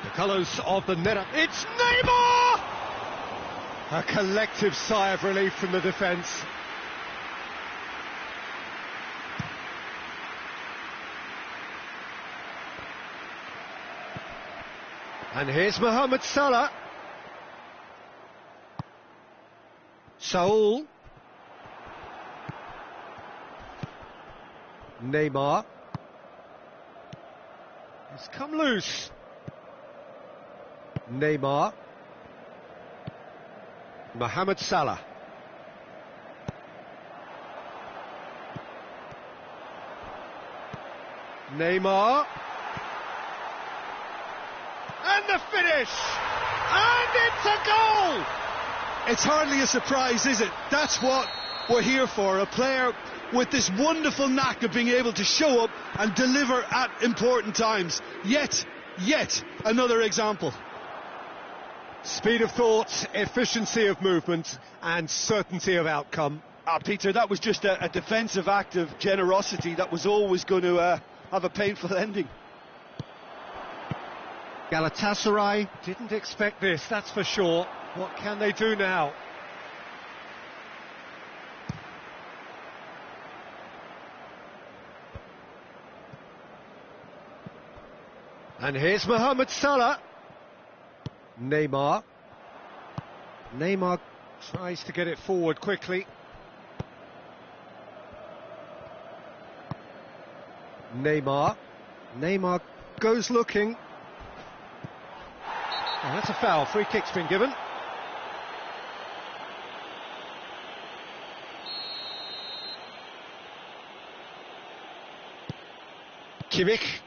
The colours of the net. It's Neymar! A collective sigh of relief from the defence. And here's Mohamed Salah. Saul. Neymar. It's come loose. Neymar. Mohamed Salah. Neymar. And the finish! And it's a goal! It's hardly a surprise, is it? That's what we're here for. A player with this wonderful knack of being able to show up and deliver at important times. Yet another example. Speed of thought, efficiency of movement, and certainty of outcome. Peter, that was just a defensive act of generosity that was always going to have a painful ending. Galatasaray didn't expect this, that's for sure. What can they do now? And here's Mohamed Salah. Neymar. Neymar tries to get it forward quickly. Neymar. Neymar goes looking. Oh, that's a foul. Free kick's been given. Kimmich.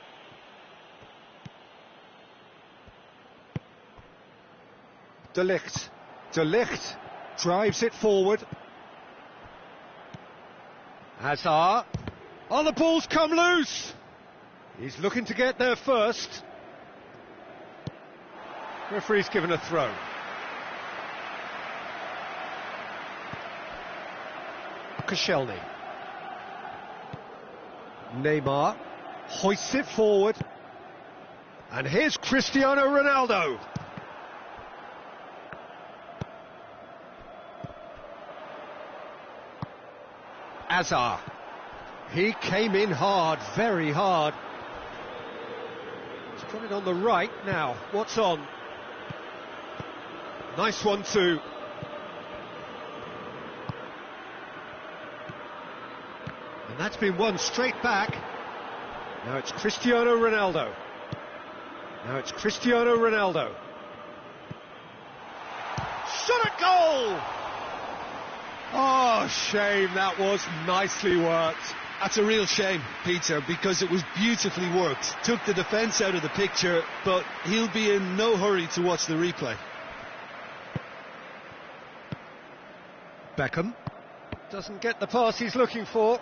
De Ligt. De Ligt drives it forward. Hazard. Oh, the ball's come loose. He's looking to get there first. Referee's given a throw. Koscielny. Neymar hoists it forward. And here's Cristiano Ronaldo. Hazard. He came in hard, very hard. He's got it on the right now. What's on? Nice one too. And that's been won straight back. Now it's Cristiano Ronaldo. Now it's Cristiano Ronaldo. Shot at goal! Oh, shame, that was nicely worked. That's a real shame, Peter, because it was beautifully worked. Took the defence out of the picture, but he'll be in no hurry to watch the replay. Beckham doesn't get the pass he's looking for.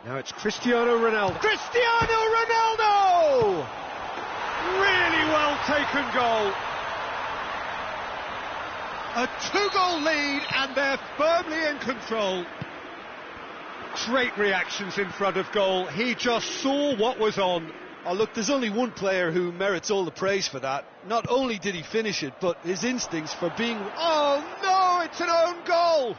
Now it's Cristiano Ronaldo. Cristiano Ronaldo! Really well taken goal. A 2-goal lead and they're firmly in control. Great reactions in front of goal. He just saw what was on. Oh, look, there's only one player who merits all the praise for that. Not only did he finish it, but his instincts for being... Oh, no, it's an own goal!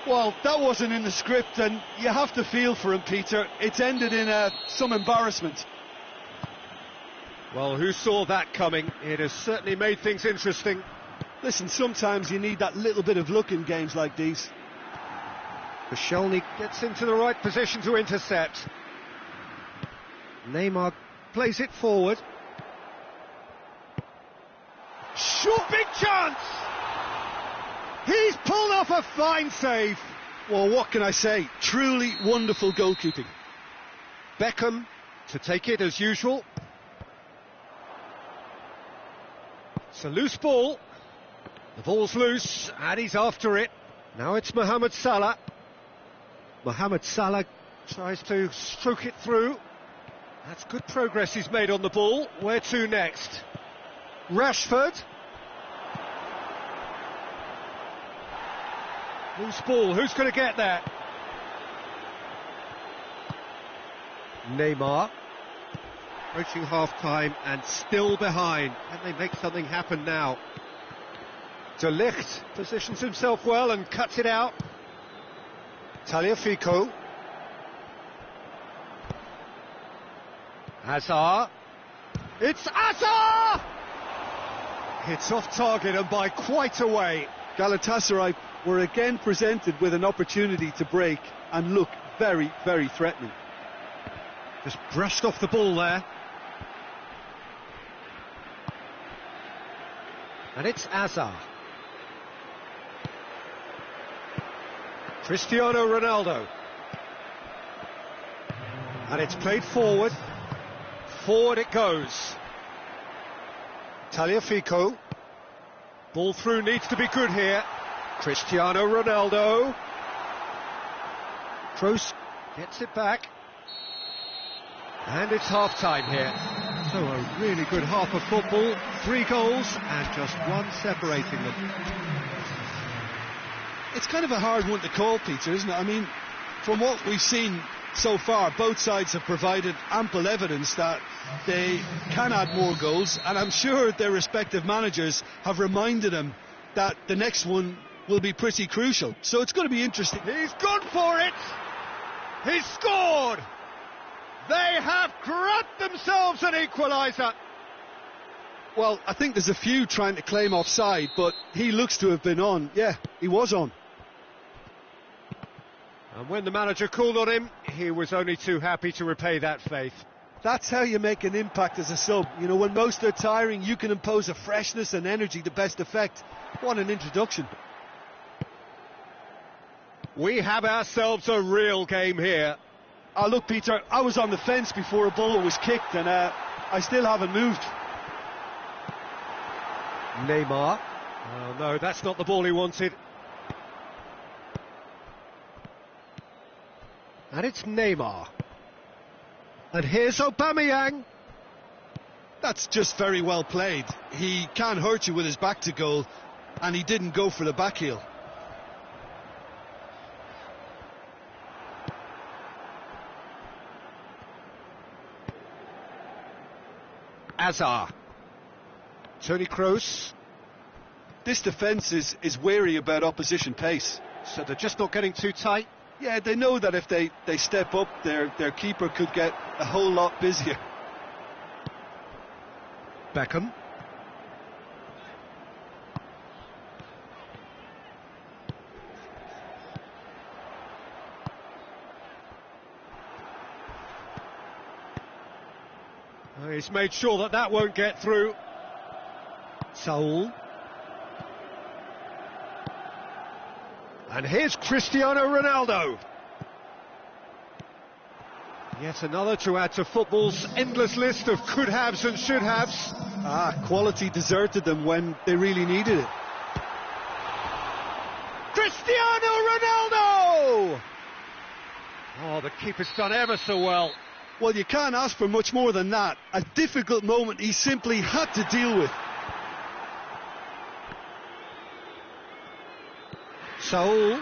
Well, that wasn't in the script, and you have to feel for him, Peter. It's ended in some embarrassment. Well, who saw that coming? It has certainly made things interesting. Listen, sometimes you need that little bit of luck in games like these. Koscielny gets into the right position to intercept. Neymar plays it forward. Short, big chance! He's pulled off a fine save. Well, what can I say? Truly wonderful goalkeeping. Beckham to take it as usual. It's a loose ball. The ball's loose and he's after it. Now it's Mohamed Salah. Mohamed Salah tries to stroke it through. That's good progress he's made on the ball. Where to next? Rashford. Loose ball, who's going to get that? Neymar. Approaching half-time and still behind. Can they make something happen now? De Ligt positions himself well and cuts it out. Tagliafico. Hazard. It's Hazard! It's off target and by quite a way. Galatasaray were again presented with an opportunity to break and look very, very threatening. Just brushed off the ball there. And it's Hazard. Cristiano Ronaldo. And it's played forward. Forward it goes. Tagliafico. Ball through needs to be good here. Cristiano Ronaldo. Kroos gets it back. And it's half-time here. So a really good half of football. 3 goals and just one separating them. It's kind of a hard one to call, Peter, isn't it? I mean, from what we've seen so far, both sides have provided ample evidence that they can add more goals, and I'm sure their respective managers have reminded them that the next one will be pretty crucial. So it's going to be interesting. He's gone for it! He's scored! They have grabbed themselves an equaliser! Well, I think there's a few trying to claim offside, but he looks to have been on. Yeah, he was on. And when the manager called on him, he was only too happy to repay that faith. That's how you make an impact as a sub. You know, when most are tiring, you can impose a freshness and energy to best effect. What an introduction. We have ourselves a real game here. Oh, look, Peter, I was on the fence before a ball was kicked, and I still haven't moved. Neymar. Oh, no, that's not the ball he wanted. And it's Neymar. And here's Aubameyang. That's just very well played. He can't hurt you with his back to goal, and he didn't go for the back heel. Hazard. Toni Kroos. This defence is wary about opposition pace. So they're just not getting too tight. Yeah, they know that if they step up, their keeper could get a whole lot busier. Beckham. He's made sure that that won't get through. Saul. And here's Cristiano Ronaldo. Yet another to add to football's endless list of could-haves and should-haves. Quality deserted them when they really needed it. Cristiano Ronaldo! Oh, the keeper's done ever so well. Well, you can't ask for much more than that. A difficult moment he simply had to deal with. Saul.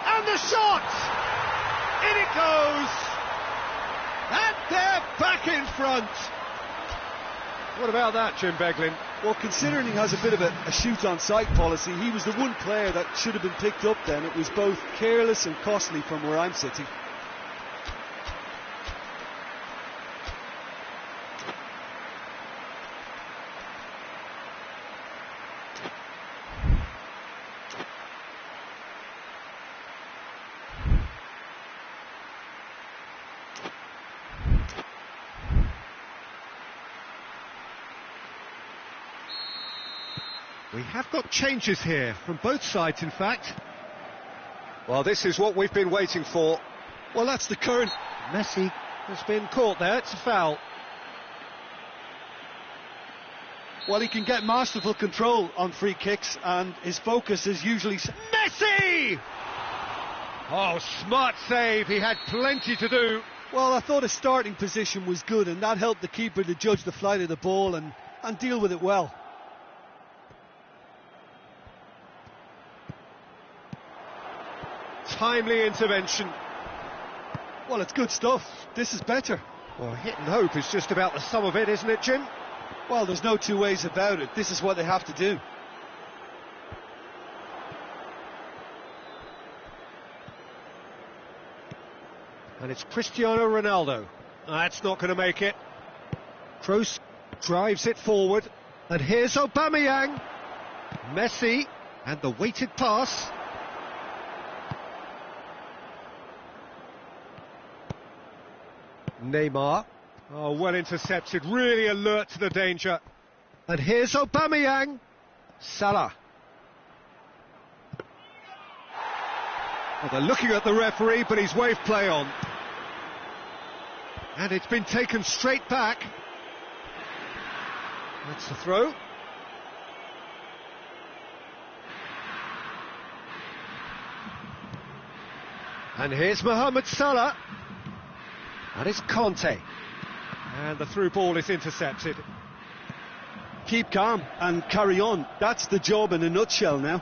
And the shot! In it goes! And they're back in front! What about that, Jim Beglin? Well, considering he has a bit of a shoot-on-sight policy, he was the one player that should have been picked up then. It was both careless and costly from where I'm sitting. We have got changes here, from both sides in fact. Well, this is what we've been waiting for. Well, that's the current. Messi has been caught there, it's a foul. Well, he can get masterful control on free kicks, and his focus is usually... Messi! Oh, smart save, he had plenty to do. Well, I thought his starting position was good, and that helped the keeper to judge the flight of the ball and deal with it well. Timely intervention. Well, it's good stuff. This is better. Well, hit and hope is just about the sum of it, isn't it, Jim? Well, there's no two ways about it. This is what they have to do. And it's Cristiano Ronaldo. That's not going to make it. Kroos drives it forward. And here's Aubameyang. Messi. And the weighted pass. Neymar. Oh, well intercepted. Really alert to the danger. And here's Aubameyang. Salah. Well, they're looking at the referee, but he's waved play on. And it's been taken straight back. That's the throw. And here's Mohamed Salah. And it's Conte. And the through ball is intercepted. Keep calm and carry on. That's the job in a nutshell now.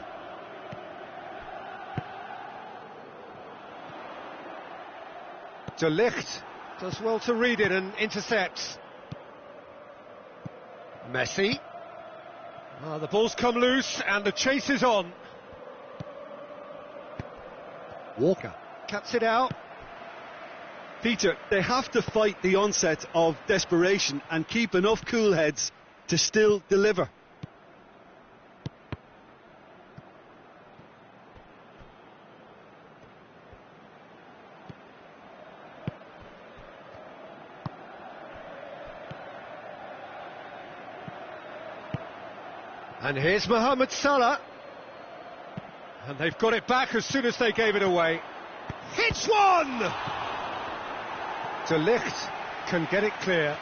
De Ligt does well to read it and intercepts. Messi. Oh, the ball's come loose and the chase is on. Walker cuts it out. Peter, they have to fight the onset of desperation and keep enough cool heads to still deliver. And here's Mohamed Salah. And they've got it back as soon as they gave it away. Hits one! De Ligt can get it clear.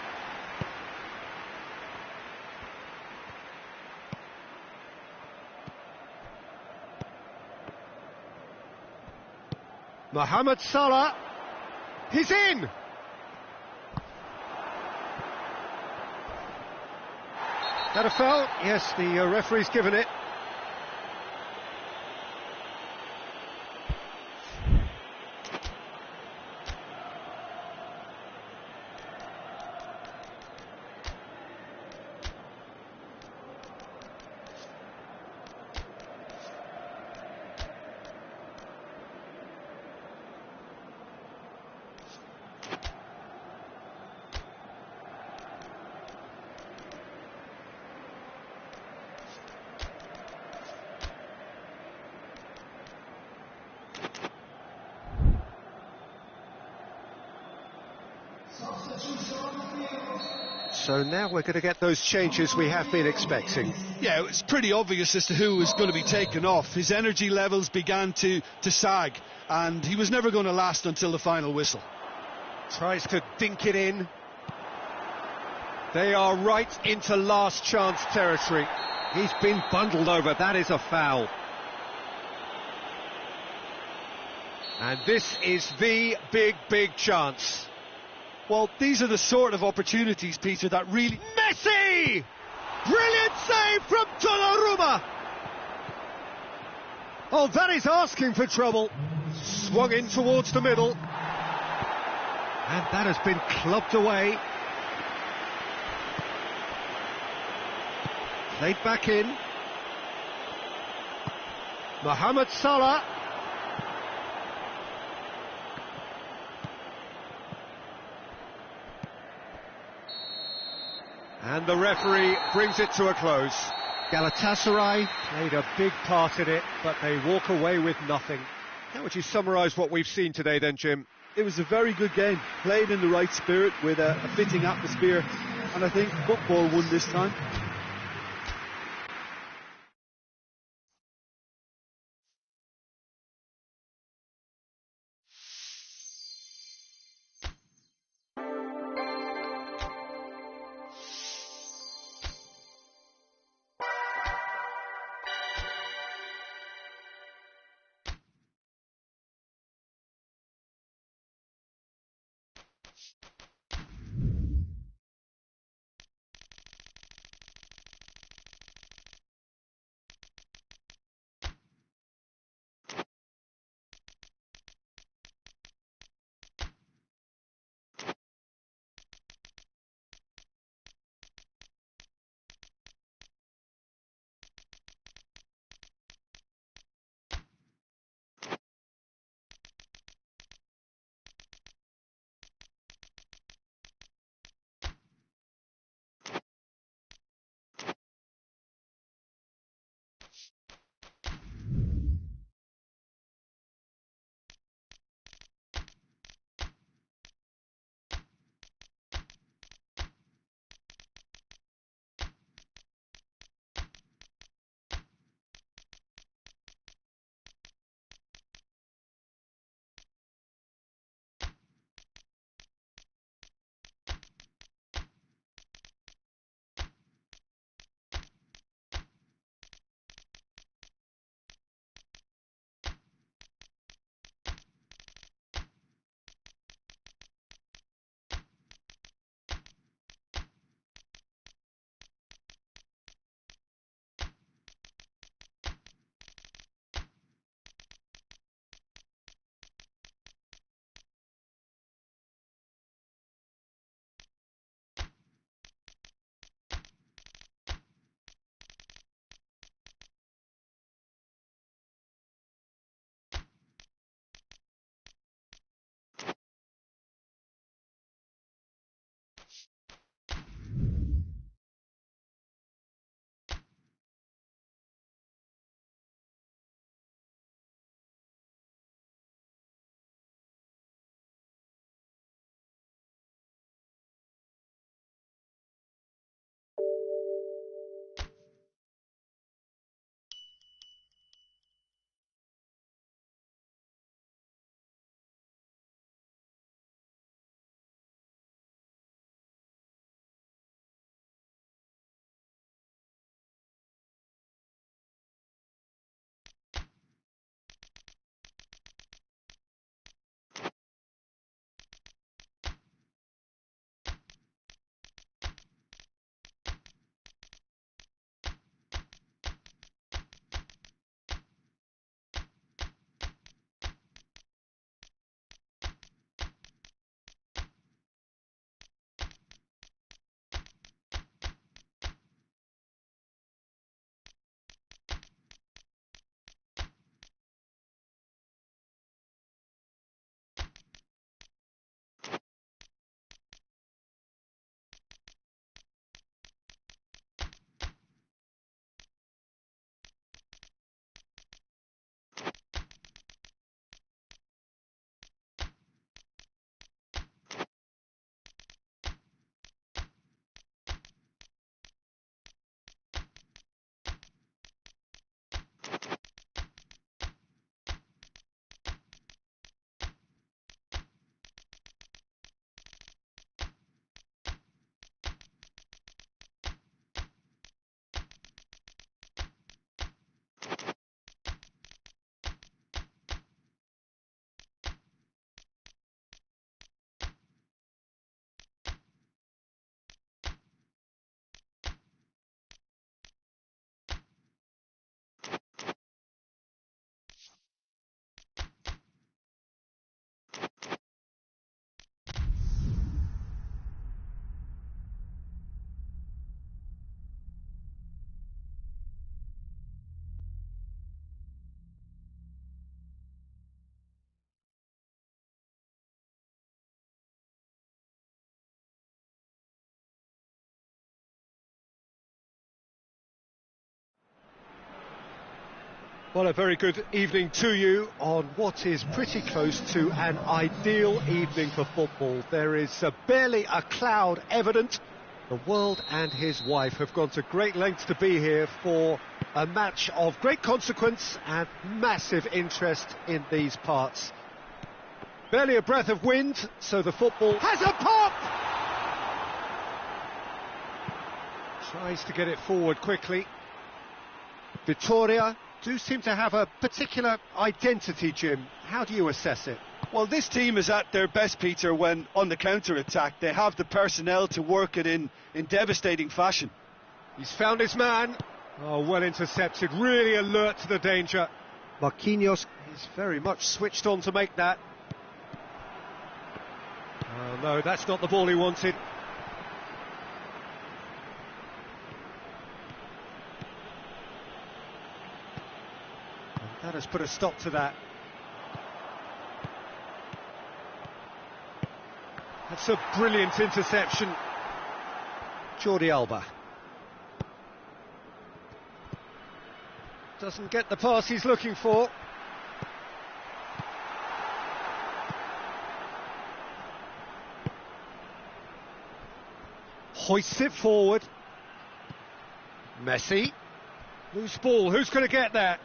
Mohamed Salah. He's in! That a foul? Yes, the referee's given it. So now we're going to get those changes we have been expecting. Yeah, it was pretty obvious as to who was going to be taken off. His energy levels began to sag, and he was never going to last until the final whistle. Tries to dink it in. They are right into last chance territory. He's been bundled over. That is a foul. And this is the big chance. Well, these are the sort of opportunities, Peter, that really... Messi! Brilliant save from Donnarumma! Oh, that is asking for trouble. Swung in towards the middle. And that has been clubbed away. Played back in. Mohamed Salah. And the referee brings it to a close. Galatasaray played a big part in it, but they walk away with nothing. How would you summarise what we've seen today then, Jim? It was a very good game, played in the right spirit with a fitting atmosphere, and I think football won this time. Well, a very good evening to you on what is pretty close to an ideal evening for football. There is barely a cloud evident. The world and his wife have gone to great lengths to be here for a match of great consequence and massive interest in these parts. Barely a breath of wind, so the football has a pop! Tries to get it forward quickly. Vitoria do seem to have a particular identity, Jim. How do you assess it? Well, this team is at their best, Peter, when on the counter-attack. They have the personnel to work it in devastating fashion. He's found his man. Oh, well intercepted, really alert to the danger. Marquinhos is very much switched on to make that. Oh no, that's not the ball he wanted. That has put a stop to that. That's a brilliant interception. Jordi Alba. Doesn't get the pass he's looking for. Hoists it forward. Messi. Loose ball, who's going to get that?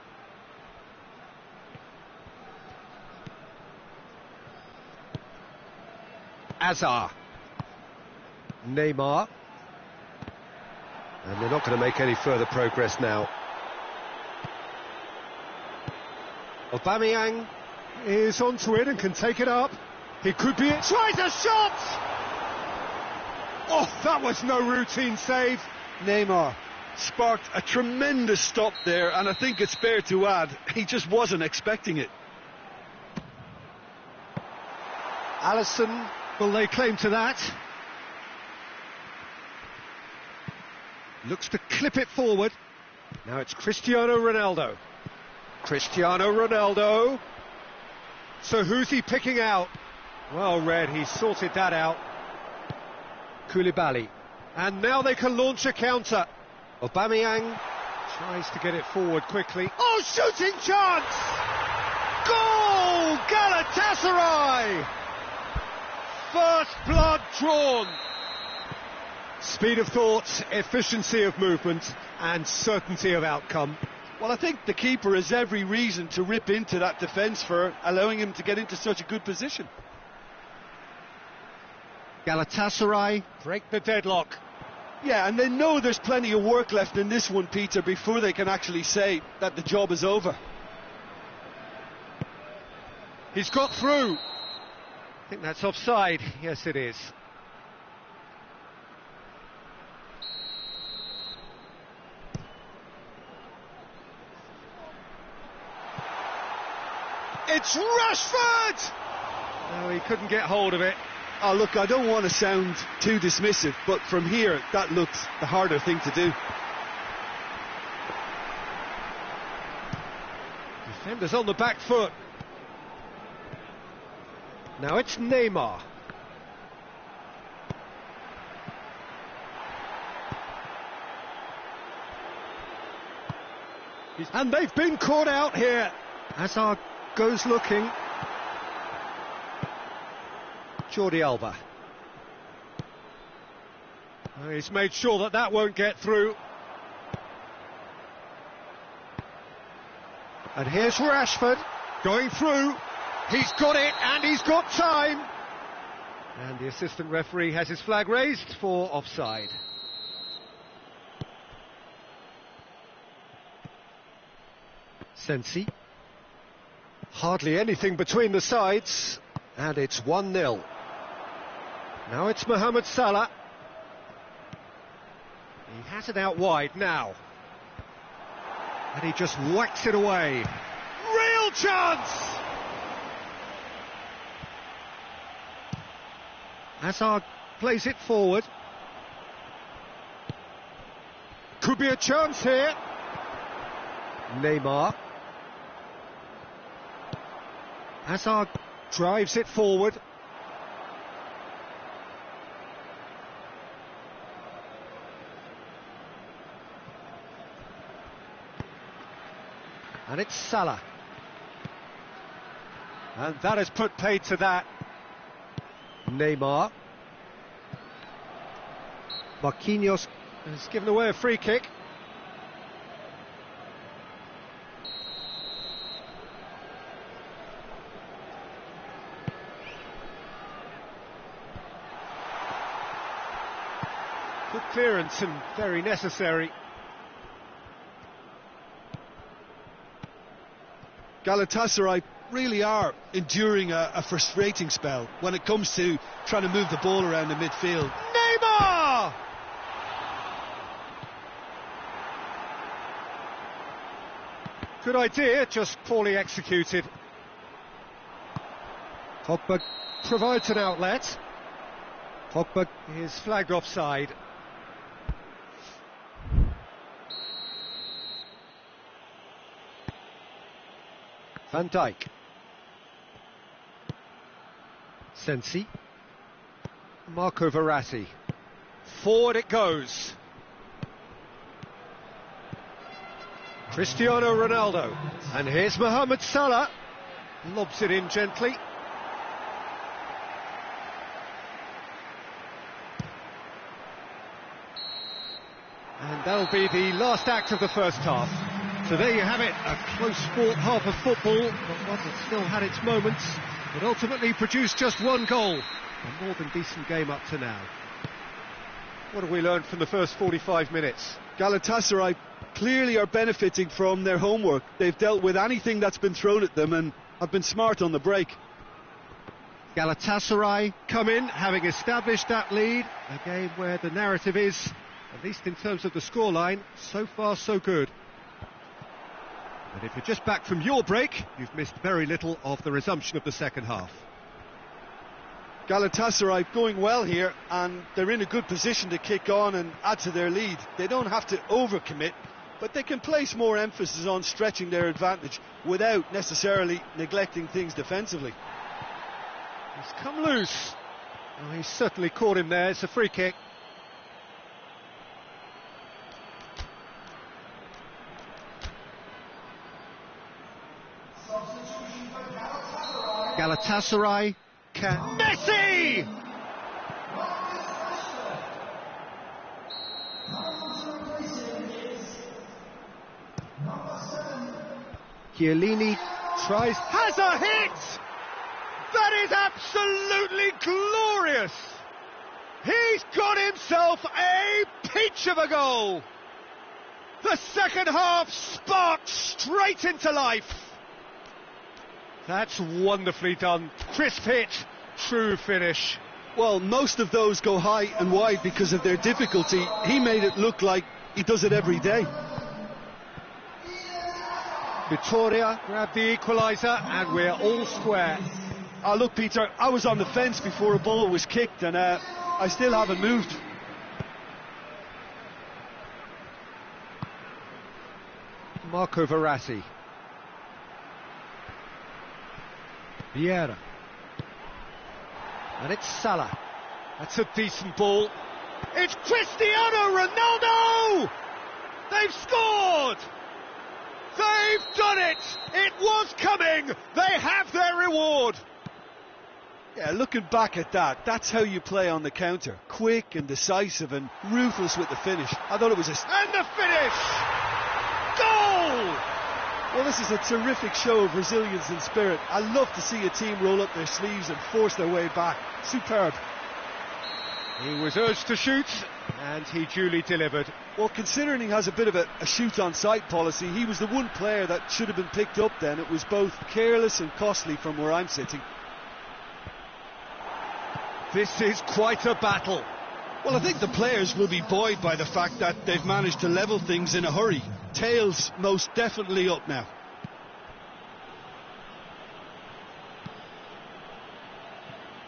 Azar. Neymar. And they're not going to make any further progress now. Aubameyang is onto it and can take it up. He could be it. Tries a shot! Oh, that was no routine save. Neymar sparked a tremendous stop there, and I think it's fair to add, he just wasn't expecting it. Alisson, will they claim to that? Looks to clip it forward. Now it's Cristiano Ronaldo. Cristiano Ronaldo. So who's he picking out? Well read, he sorted that out. Koulibaly. And now they can launch a counter. Aubameyang tries to get it forward quickly. Oh, shooting chance! Goal! Galatasaray! First blood drawn. Speed of thought, efficiency of movement, and certainty of outcome. Well, I think the keeper has every reason to rip into that defence for allowing him to get into such a good position. Galatasaray break the deadlock. Yeah, and they know there's plenty of work left in this one, Peter, before they can actually say that the job is over. He's got through. I think that's offside. Yes, it is. It's Rashford! No, he couldn't get hold of it. Oh, look, I don't want to sound too dismissive, but from here, that looks the harder thing to do. Defenders on the back foot. Now it's Neymar. And they've been caught out here. Hazard goes looking. Jordi Alba. Oh, he's made sure that that won't get through. And here's Rashford going through. He's got it and he's got time. And the assistant referee has his flag raised for offside. Sensi. Hardly anything between the sides. And it's 1-0. Now it's Mohamed Salah. He has it out wide now. And he just whacks it away. Real chance! Hazard plays it forward. Could be a chance here. Neymar. Hazard drives it forward. And it's Salah. And that has put paid to that. Neymar. Marquinhos has given away a free kick. Good clearance and very necessary. Galatasaray really are enduring a frustrating spell when it comes to trying to move the ball around the midfield. Neymar! Good idea, just poorly executed. Pogba provides an outlet. Pogba is flagged offside. Van Dijk. Sensi. Marco Verratti. Forward it goes. Cristiano Ronaldo. And here's Mohamed Salah. Lobs it in gently. And that'll be the last act of the first half. So there you have it, a close fought half of football, but one that still had its moments, but ultimately produced just one goal. A more than decent game up to now. What have we learned from the first 45 minutes? Galatasaray clearly are benefiting from their homework. They've dealt with anything that's been thrown at them and have been smart on the break. Galatasaray come in, having established that lead. A game where the narrative is, at least in terms of the scoreline, so far so good. But if you're just back from your break, you've missed very little of the resumption of the second half. Galatasaray going well here, and they're in a good position to kick on and add to their lead. They don't have to overcommit, but they can place more emphasis on stretching their advantage without necessarily neglecting things defensively. He's come loose. Oh, he's certainly caught him there. It's a free kick. Galatasaray can... Messi! Yayini tries... Has a hit! That is absolutely glorious! He's got himself a peach of a goal! The second half sparked straight into life! That's wonderfully done. Crisp hit, true finish. Well, most of those go high and wide because of their difficulty. He made it look like he does it every day. Vitoria grabbed the equaliser and we're all square. Oh, look, Peter, I was on the fence before a ball was kicked and I still haven't moved. Marco Verratti. Vieira. And it's Salah. That's a decent ball. It's Cristiano Ronaldo! They've scored! They've done it! It was coming! They have their reward! Yeah, looking back at that, that's how you play on the counter. Quick and decisive and ruthless with the finish. I thought it was And the finish! Goal! Well, this is a terrific show of resilience and spirit. I love to see a team roll up their sleeves and force their way back. Superb. He was urged to shoot, and he duly delivered. Well, considering he has a bit of a shoot-on-sight policy, he was the one player that should have been picked up then. It was both careless and costly from where I'm sitting. This is quite a battle. Well, I think the players will be buoyed by the fact that they've managed to level things in a hurry. Tails most definitely up now.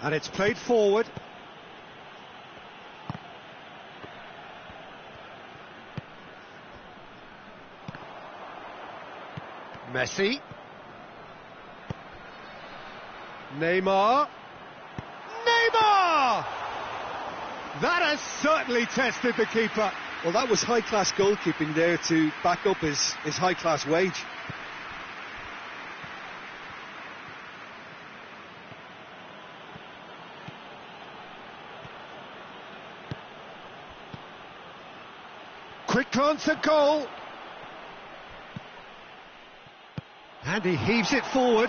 And it's played forward. Messi. Neymar. Neymar! That has certainly tested the keeper. Well, that was high-class goalkeeping there to back up his high-class wage. Quick glance at goal. And he heaves it forward.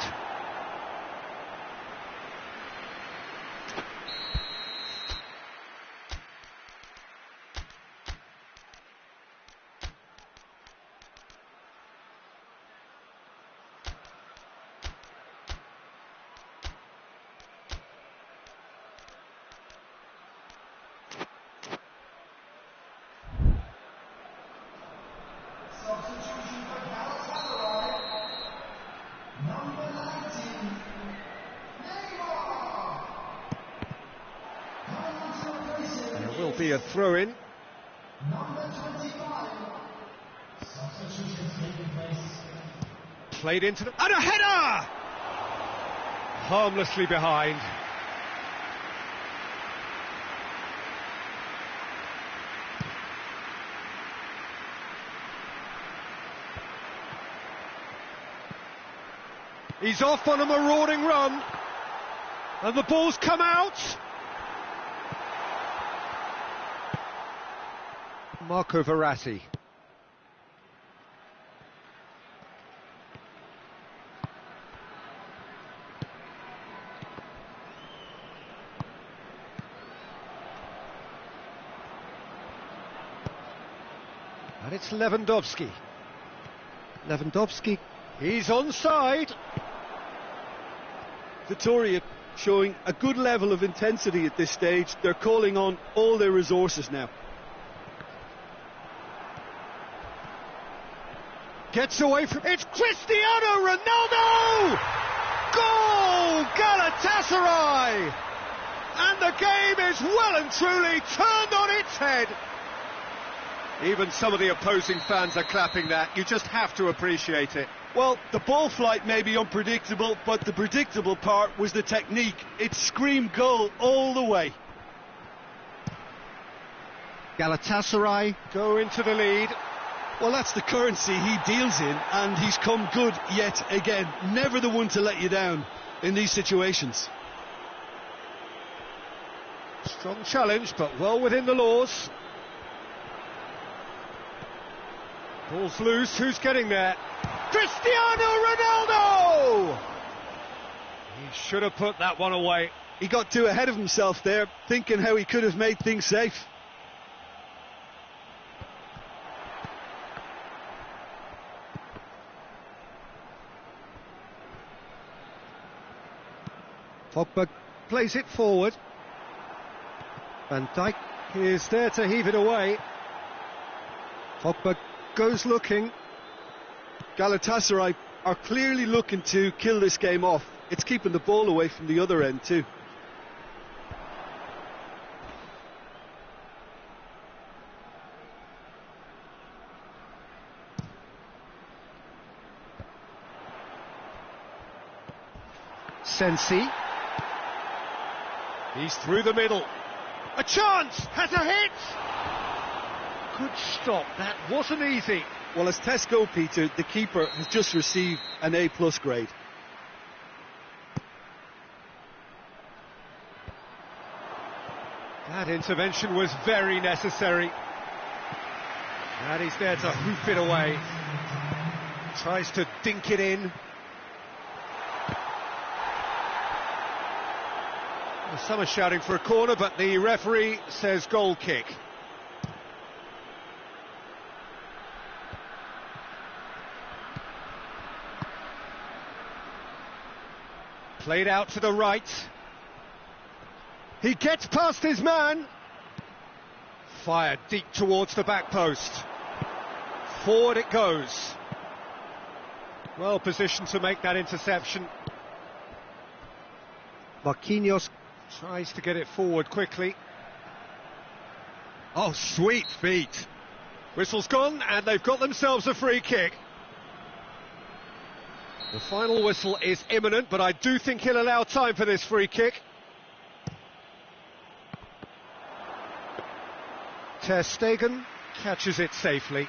There will be a throw-in. Played into the... and a header! Harmlessly behind. He's off on a marauding run. And the ball's come out. Marco Verratti. And it's Lewandowski. Lewandowski, he's onside. Vittoria showing a good level of intensity at this stage. They're calling on all their resources now. Gets away from... it's Cristiano Ronaldo! Goal! Galatasaray! And the game is well and truly turned on its head. Even some of the opposing fans are clapping that. You just have to appreciate it. Well, the ball flight may be unpredictable, but the predictable part was the technique. It screamed goal all the way. Galatasaray go into the lead. Well, that's the currency he deals in, and he's come good yet again. Never the one to let you down in these situations. Strong challenge, but well within the laws. Ball's loose, who's getting there? Cristiano Ronaldo! He should have put that one away. He got too ahead of himself there, thinking how he could have made things safe. Pogba plays it forward. Van Dijk is there to heave it away. Pogba goes looking. Galatasaray are clearly looking to kill this game off. It's keeping the ball away from the other end too. Sensi. He's through the middle. A chance! Has a hit! Good stop, that wasn't easy. Well, as tests go, Peter, the keeper has just received an A+ grade. That intervention was very necessary. And he's there to hoof it away. Tries to dink it in. Some are shouting for a corner, but the referee says goal kick. Played out to the right. He gets past his man. Fired deep towards the back post. Forward it goes. Well positioned to make that interception. Marquinhos tries to get it forward quickly. Oh, sweet feet. Whistle's gone, and they've got themselves a free kick. The final whistle is imminent, but I do think he'll allow time for this free kick. Ter Stegen catches it safely.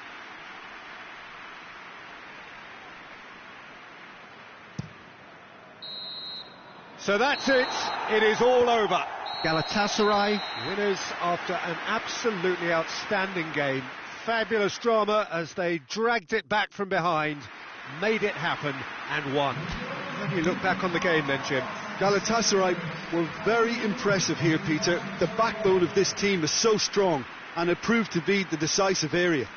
So that's it. It is all over. Galatasaray winners after an absolutely outstanding game. fabulous drama as they dragged it back from behind, made it happen and won. How do you look back on the game then, Jim? Galatasaray were very impressive here, Peter. The backbone of this team is so strong, and it proved to be the decisive area.